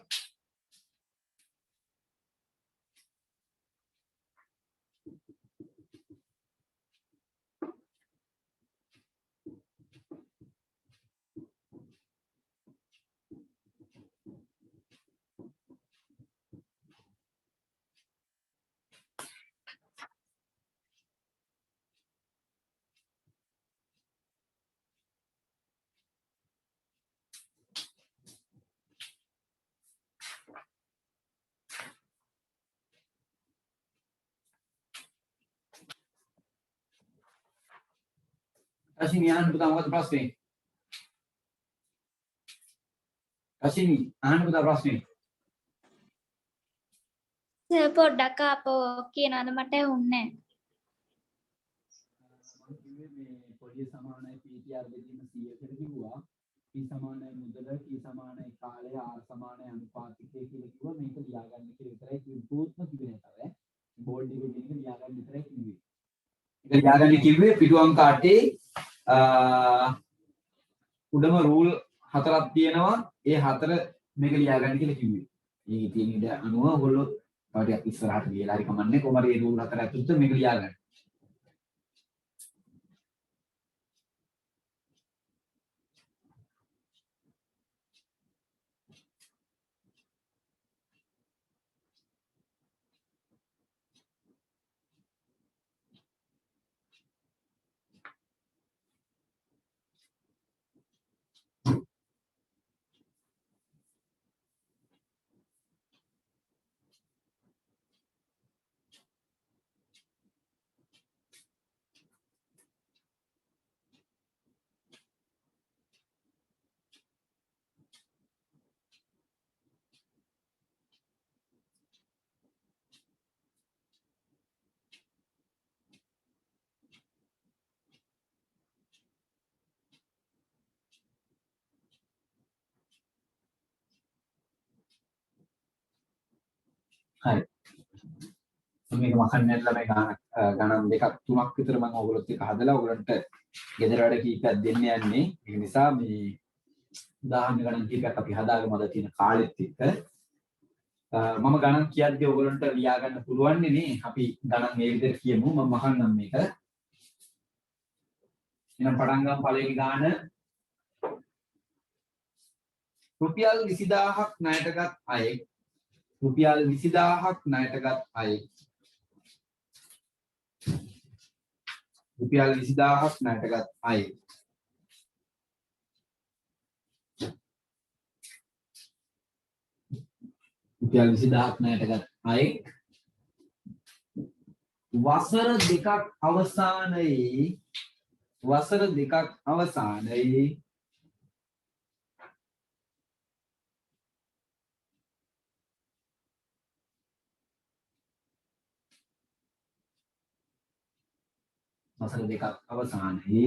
Kasini ahan පුතා මොකද ප්‍රශ්නේ? Kasini ahan පුතා ප්‍රශ්නේ. පොඩ්ඩක් ආපෝ කියනවාද මට ඇහුන්නේ මම කිව්වේ මේ පොලිය සමානයි PTR බෙදීම 100කට කිව්වා. P සමානයි මුදල, T සමානයි කාලය, R සමානයි අනුපාතිකය කියලා කිව්වා. මේක ලියාගන්න කියලා විතරයි කිව්වොත්ම කිව්වේ නැහැ. බෝඩ් එකේ මේක ලියාගන්න විතරයි කිව්වේ. ඒක ලියාගන්න කිව්වේ පිටු අංක 8 උඩම රූල් 4ක් තියෙනවා. ඒ 4 මේක ලියාගන්න කියලා කිව්වේ. මේකේ තියෙන ඉඩ අනුව ඔයගොල්ලෝ තව ටිකක් ඉස්සරහට ගියලා හරි කමන්නේ කොහමද මේ රූල් 4 ඇතුළත මේක ලියාගන්න. හරි. මේක මකන්නේ නැත්නම් මේ ගණන් දෙකක් තුනක් විතර මම ඔයගොල්ලොත් එක්ක හදලා ඔයගොල්ලන්ට ගෙදර වැඩ කීපයක් දෙන්න යන්නේ. ඒක නිසා මේ උදාහරණ ගණන් කීපයක් අපි හදාගමු අද තියෙන කාලෙත් එක්ක. මම ගණන් කියද්දී ඔයගොල්ලන්ට ලියා ගන්න පුළුවන් නේ. අපි ගණන් මේ විදිහට කියමු. මම මහන්නම් මේක. එහෙනම් පටන් ගමු පළවෙනි ගාන. රුපියල් 20000ක් ණයටගත් අයෙක් රුපියල් 20000ක් ණයටගත් අයෙක් රුපියල් 20000ක් ණයටගත් අයෙක් රුපියල් 20000ක් ණයටගත් අයෙක් වසර දෙකක් අවසානයේ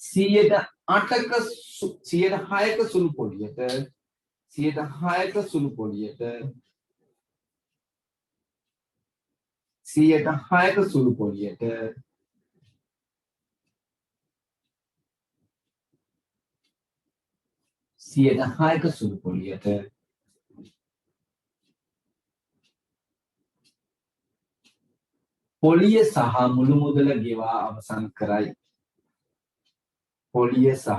සියයට 8ක 6ක සුළු පොලියට 6ක සුළු පොලියට 6ක සුළු පොලියට පොලිය සහ මුළු මුදල ගෙවා අවසන් කරයි. පොලිය සහ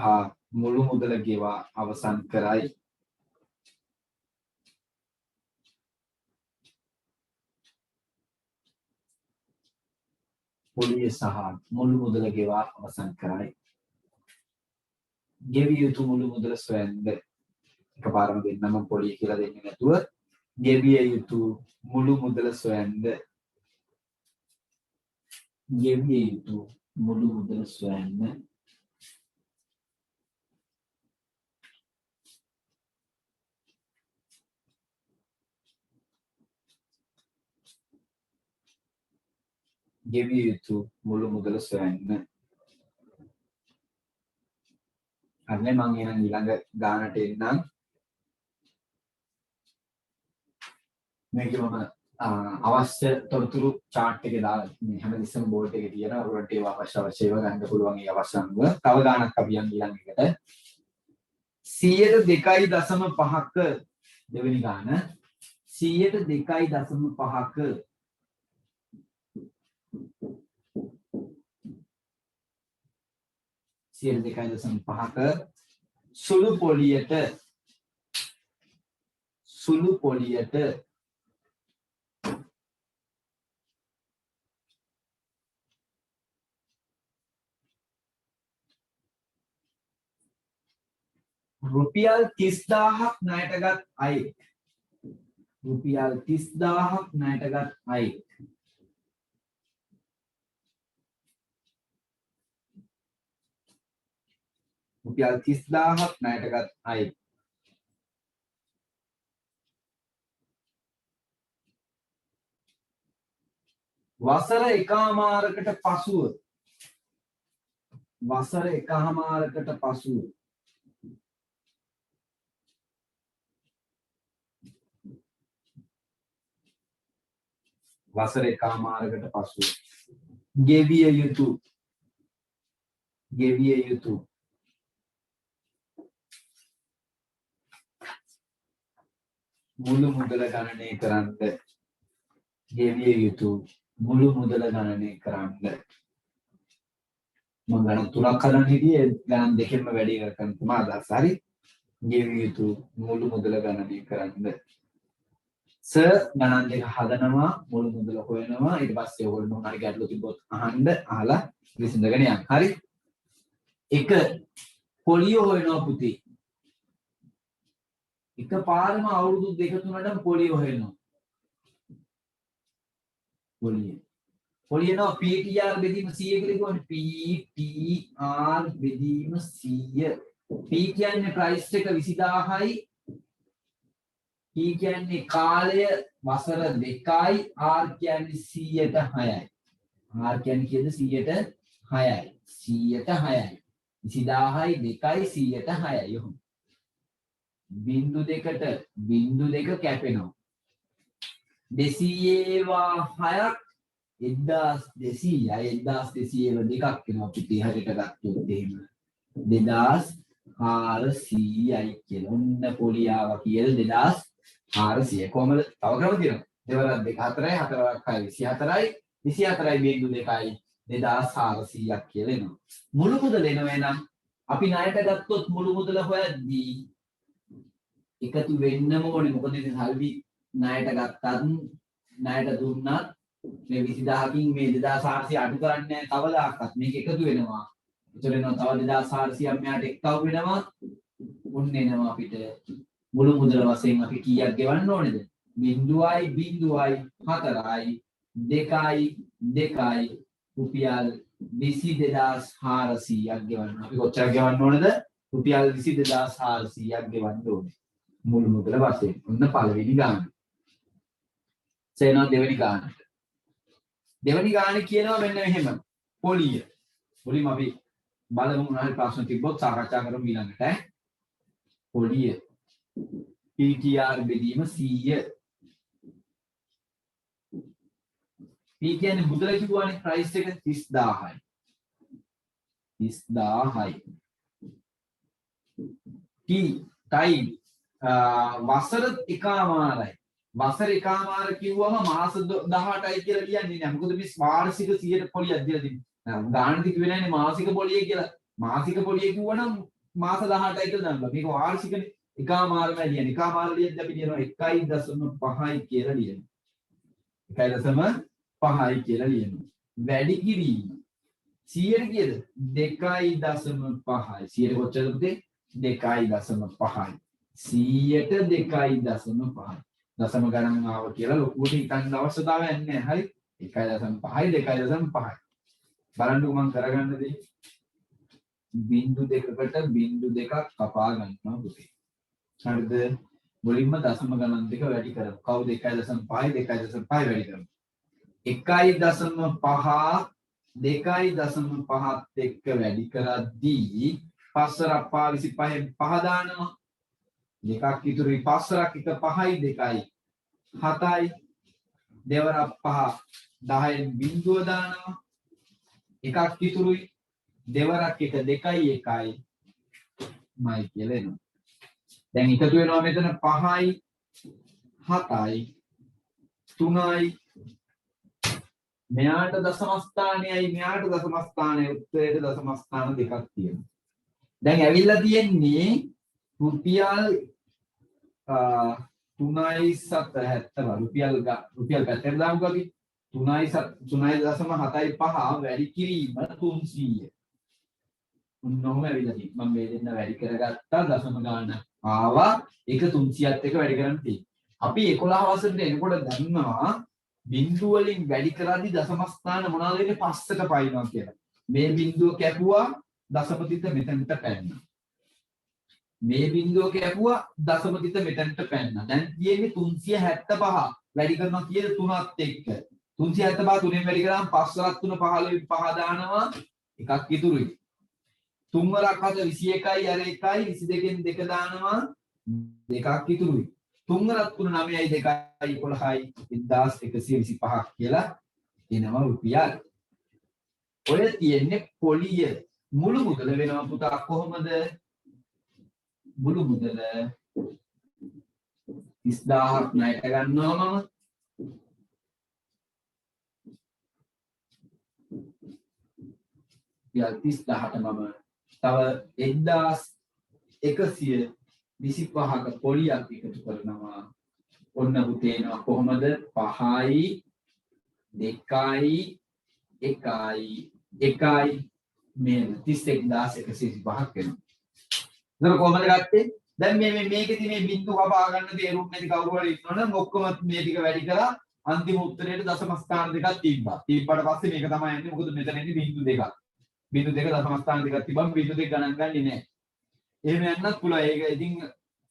මුළු මුදල ගෙවා අවසන් කරයි. පොලිය සහ මුළු මුදල ගෙවා අවසන් කරයි. ගෙවිය යුතු මුළු මුදල සොයන්න. එකපාරම දෙන්නම පොලිය කියලා දෙන්නේ නැතුව ගෙවිය යුතු මුළු මුදල සොයන්න. ගෙවිය යුතු මුළු මුදල සොයන්න. ගෙවිය යුතු මුළු මුදල සොයන්න. අනේ මම එහෙනම් ඊළඟ ගානට එන්නම්. මේකේ මම අවශ්‍ය තොරතුරු chart එකේ දාලා මේ හැමදෙස්සම බෝඩ් එකේ තියෙනවා. ඔයගොල්ලන්ට ඒව අවශ්‍ය ඒවා ගන්න පුළුවන් ඒ අවශ්‍ය අනුව. තව ගානක් අපි යන් ඊළඟ එකට 102.5ක දෙවෙනි ගාන 102.5ක සුළු පොලියට රුපියල් 30000ක් ණයටගත් අයෙක් රුපියල් 30000ක් ණයටගත් අයෙක් රුපියල් 30000ක් ණයටගත් අයෙක් වසර එකහමාරකට පසුව වසර එකහමාරකට පසුව ගෙවිය යුතු මුළු මුදල ගණනය කරන්න. ගෙවිය යුතු මුළු මුදල ගණනය කරන්න. මම ගණන් තුනක් හදන්න හිටියේ ගණන් දෙකෙන්ම වැඩි කරගන්න තමයි අදහස. හරි. ගෙවිය යුතු මුළු මුදල ගණනය කරන්න. ස ගණන් දෙක හදනවා මුළු මුදල හොයනවා ඊට පස්සේ ඔයගොල්ලෝ මොනාරි ගැටලු තිබ්බොත් අහලා විසඳගෙන යන්න. හරි. එක පොලිය හොයනවා පුතේ. එකපාරම අවුරුදු දෙක තුනටම පොලිය හොයනවා. පොලිය නෝ PTR බෙදීම 100 කියලා කියවනේ. PTR බෙදීම 100. P කියන්නේ ප්‍රයිස් එක 20000යි. T කියන්නේ කාලය වසර 2යි. R කියන්නේ 106යි. R කියන්නේ කීයද 106යි. 106යි. 20000යි 2යි 100ට 6යි. බිංදු දෙක කැපෙනවා. 200 ඒවා 6ක් 1200යි 1200 ඒවා දෙකක් වෙනවා පිටි හරියට ගත්තොත් එහෙම 2400යි කියලා. ඔන්න පොලියාව කියලා 2400. කොහමද? තව ක්‍රම තියෙනවා. දෙවරක් 2 4යි 4යි 24යි බිංදු 2යි 2400ක් කියලා එනවා. මුළු මුදල එනවා නම් අපි ණයට ගත්තොත් මුළු මුදල හොයද්දී එකතු වෙන්නම ඕනේ. මොකද ඉතින් සල්ලි ණයට ගත්තත් ණයට දුන්නත් මේ 20000කින් මේ 2400 අඩු කරන්නේ තව 1000ක්වත් මේක එකතු වෙනවා. ඒතර එනවා තව 2400ක් මෙයාට එක්කව වෙනවා. උන් එනවා අපිට මුළු මුදල වශයෙන් අපි කීයක් ගෙවන්න ඕනේද? 0.04යි 2යි රුපියල් 22400ක් ගෙවන්න. අපි කොච්චර ගෙවන්න ඕනේද? රුපියල් 22400ක් ගෙවන්න ඕනේ. මුළු මුදල වශයෙන්. ඔන්න පළවෙනි ගාන. සේනවා දෙවෙනි ගානට. දෙවෙනි ගාන කියනවා මෙන්න මෙහෙම. පොලිය. පොලියම අපි බලමු මොනවාරි ප්‍රශ්න තිබ්බොත් සාකච්ඡා කරමු ඊළඟට. පොලිය. PTR බෙදීම 100. P කියන්නේ මුදල කිව්වනේ ප්‍රයිස් එක 30000යි. 30000යි. T time වසර එකමාරයි. වසර එකමාර කිව්වම මාස 18යි කියලා කියන්නේ නැහැ. මොකද මේ වාර්ෂික 100ට පොලියක් දීලා තිබුණා. ගාණ ටික වෙන්නේ නැහැ මාසික පොලිය කියලා. මාසික පොලිය කිව්වනම් මාස 18යි කියලා දානවා. මේක වාර්ෂිකනේ. එකමාරම ලියන්නේ. එකමාර ලියද්දී අපි ලියනවා 1.5යි කියලා ලියනවා. 1.5යි කියලා ලියනවා. වැඩි කිරීම 100ට කීයද? 2.5යි. 100ට කොච්චරද පුතේ? 2.5යි. 100ට 2.5යි. දශම ගණන් ආව කියලා ලොකුවට හිතන්න අවශ්‍යතාවයක් නැහැ. හරි 1.5යි 2.5යි. බලන්නකො මම කරගන්න දේ. බිංදු දෙකකට බිංදු දෙකක් කපා ගන්නවා පුතේ. හරිද? මුලින්ම දශම ගණන් දෙක වැඩි කරමු. කවුද 1.5යි 2.5 වැඩි කරමු. 1.5 2.5ත් එක්ක වැඩි කරද්දී පස්සරක් 25න් 5 දානවා. දෙකක් ඉතුරුයි. පස්සරක් එක 5යි 2යි 7යි. දෙවරක් 5 10න් බිංදුව දානවා. එකක් ඉතුරුයි. දෙවරක් එක 2යි 1යි මයි කියලා එනවා. දැන් එකතු වෙනවා මෙතන 5යි 7යි 3යි මෙයාට දශම ස්ථානයයි මෙයාට දශම ස්ථානයයි උත්තරයට දශම ස්ථාන දෙකක් තියෙනවා. දැන් ඇවිල්ලා තියෙන්නේ රුපියල් 3.70 රුපියල් පැත්තට දාමු අපි 3.75 වැඩි කිරීම 300. උන්නෝම ඇවිල්ලා තියෙනවා. මම මේ දෙන්න වැඩි කරගත්තා දශම ගාන ආවා. ඒක 300ත් එක වැඩි කරන්න තියෙනවා. අපි 11 වසරට එනකොට දන්නවා බිංදු වලින් වැඩි කරද්දී දශම ස්ථාන මොනවද වෙන්නේ? පස්සට පයින්නවා කියලා. මේ බිංදුව කැපුවා දශම තිත මෙතනට පැන්නා. මේ බිංදුව කැපුවා දශම තිත මෙතනට පැන්නා. දැන් තියෙන්නේ 375 වැඩි කරනවා කියන 3ත් එක්ක. 375 3ෙන් වැඩි කරාම 5 3 15 5 දානවා. එකක් ඉතුරුයි. 3 වරක් 21යි අර 1යි 22න් 2 දානවා. දෙකක් ඉතුරුයි. 3 වරක් 3 9යි 2යි 11යි 1125ක් කියලා එනවා රුපියල්. ඔය තියෙන්නේ පොලිය. මුළු මුදල වෙනවා පුතා කොහොමද? මුළු මුදල 30000ක් ණයට ගන්නවා මම. රුපියල් 30000ට මම තව 1125ක පොලියක් එකතු කරනවා. ඔන්න පුතේනවා කොහොමද? 5යි 2යි 1යි මේ 31125ක් වෙනවා. නේද කොහොමද ගත්තේ? දැන් මේකෙදි මේ බිංදු කපා ගන්න තේරුම් නැති කවුරු හරි ඉන්නවනම් ඔක්කොම මේ ටික වැඩි කරලා අන්තිම උත්තරේට දශම ස්ථාන දෙකක් තිබ්බා. තිබ්බට පස්සේ මේක තමයි එන්නේ. මොකද මෙතන ඉන්නේ බිංදු දෙකක්. බිංදු දෙක දශම ස්ථාන දෙකක් තිබ්බම බිංදු දෙක ගණන් ගන්නේ නැහැ. එහෙම යන්නත් පුළුවන්. ඒක ඉතින්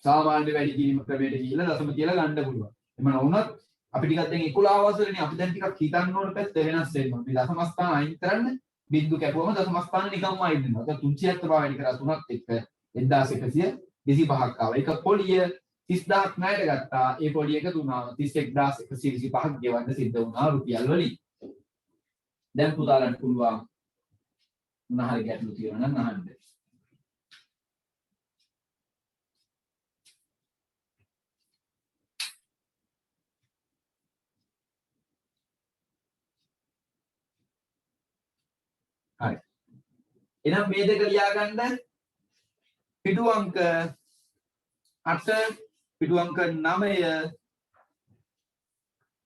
සාමාන්‍ය වැඩි කිරීම ක්‍රමයට ගිහිල්ලා දශම කියලා ගන්න පුළුවන්. එහෙම නොවුනත් අපි ටිකක් දැන් 11 වසරේනේ අපි දැන් ටිකක් හිතන්න ඕන පැත්ත වෙනස් වෙනවා. මේ දශම ස්ථාන අයින් කරන්න බින්දු කැපුවම දශම ස්ථාන නිකම්ම ආයි දෙනවා. ඒක 370 වැඩි කරා 3ත් එක්ක 1125 ආවා. ඒක පොලිය 30000ක් ණයට ගත්තා. ඒ පොලිය එකතු වුණා 31125ක් ගෙවන්න සිද්ධ වුණා රුපියල් වලින්. දැන් පුතාලන්ට පුළුවන් මොනවා හරි ගැටලු තියෙනවා නම් අහන්න. හරි. එහෙනම් මේ දෙක ලියා ගන්න. පිටු අංක 8 පිටු අංක 9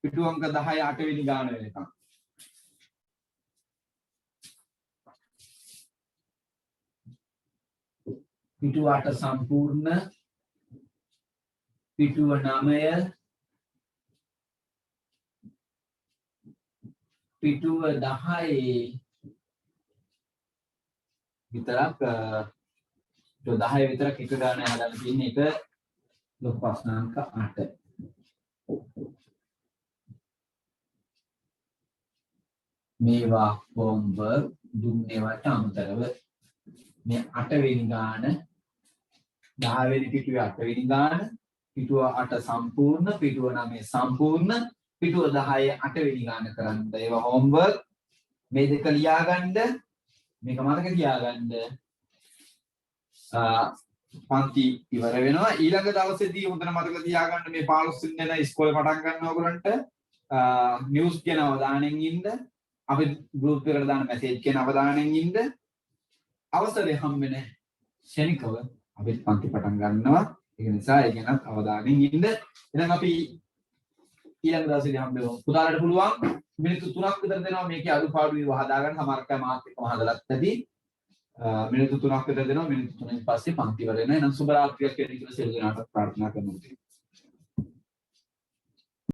පිටු අංක 10 8 වෙනි ගාන වෙනකම්. පිටුව 8 සම්පූර්ණ පිටුව 9 පිටුව 10 විතරක් 10 විතරක් එක ගාන හදන්න තියෙන එක ලොකු ප්‍රශ්නාංක 8. මේවා හෝම්වර්ක් දුන්නේවට අමතරව මේ 8 වෙනි ගාන 10 වෙනි පිටුවේ 8 වෙනි ගාන පිටුව 8 සම්පූර්ණ පිටුව 9 සම්පූර්ණ පිටුව 10 8 වෙනි ගාන කරන්න. ඒවා හෝම්වර්ක් මේ දෙක ලියා ගන්න. මේක මතක තියාගන්න. පන්ති ඉවර වෙනවා. ඊළඟ දවසේදී හොඳට මතක තියාගන්න මේ 15 වෙනිදා ඉස්කෝලේ පටන් ගන්නවා ඔයගොල්ලන්ට නිවුස් කියන අවධානයෙන් ඉන්න. අපි ගෲප් එකට දාන මැසේජ් කියන අවධානයෙන් ඉන්න. අවසරය හම්බෙන ශනිකව අපි පන්ති පටන් ගන්නවා. ඒක නිසා ඒ ගැනත් අවධානයෙන් ඉන්න. එහෙනම් අපි ඊළඟ දවසේදී හම්බෙමු. පුතාලට පුළුවන් මිනිත්තු 3ක් විතර දෙනවා මේකේ අඩුපාඩු ඒවා හදාගන්න. සමහරක් අය මාත් එක්කම හදලත් ඇති. මිනිත්තු 3ක් විතර දෙනවා. මිනිත්තු 3න් පස්සේ පන්ති ඉවර වෙනවා. එහෙනම් සුබ රාත්‍රියක් වෙන්න කියලා සියලු දෙනාට ප්‍රාර්ථනා කරනවා.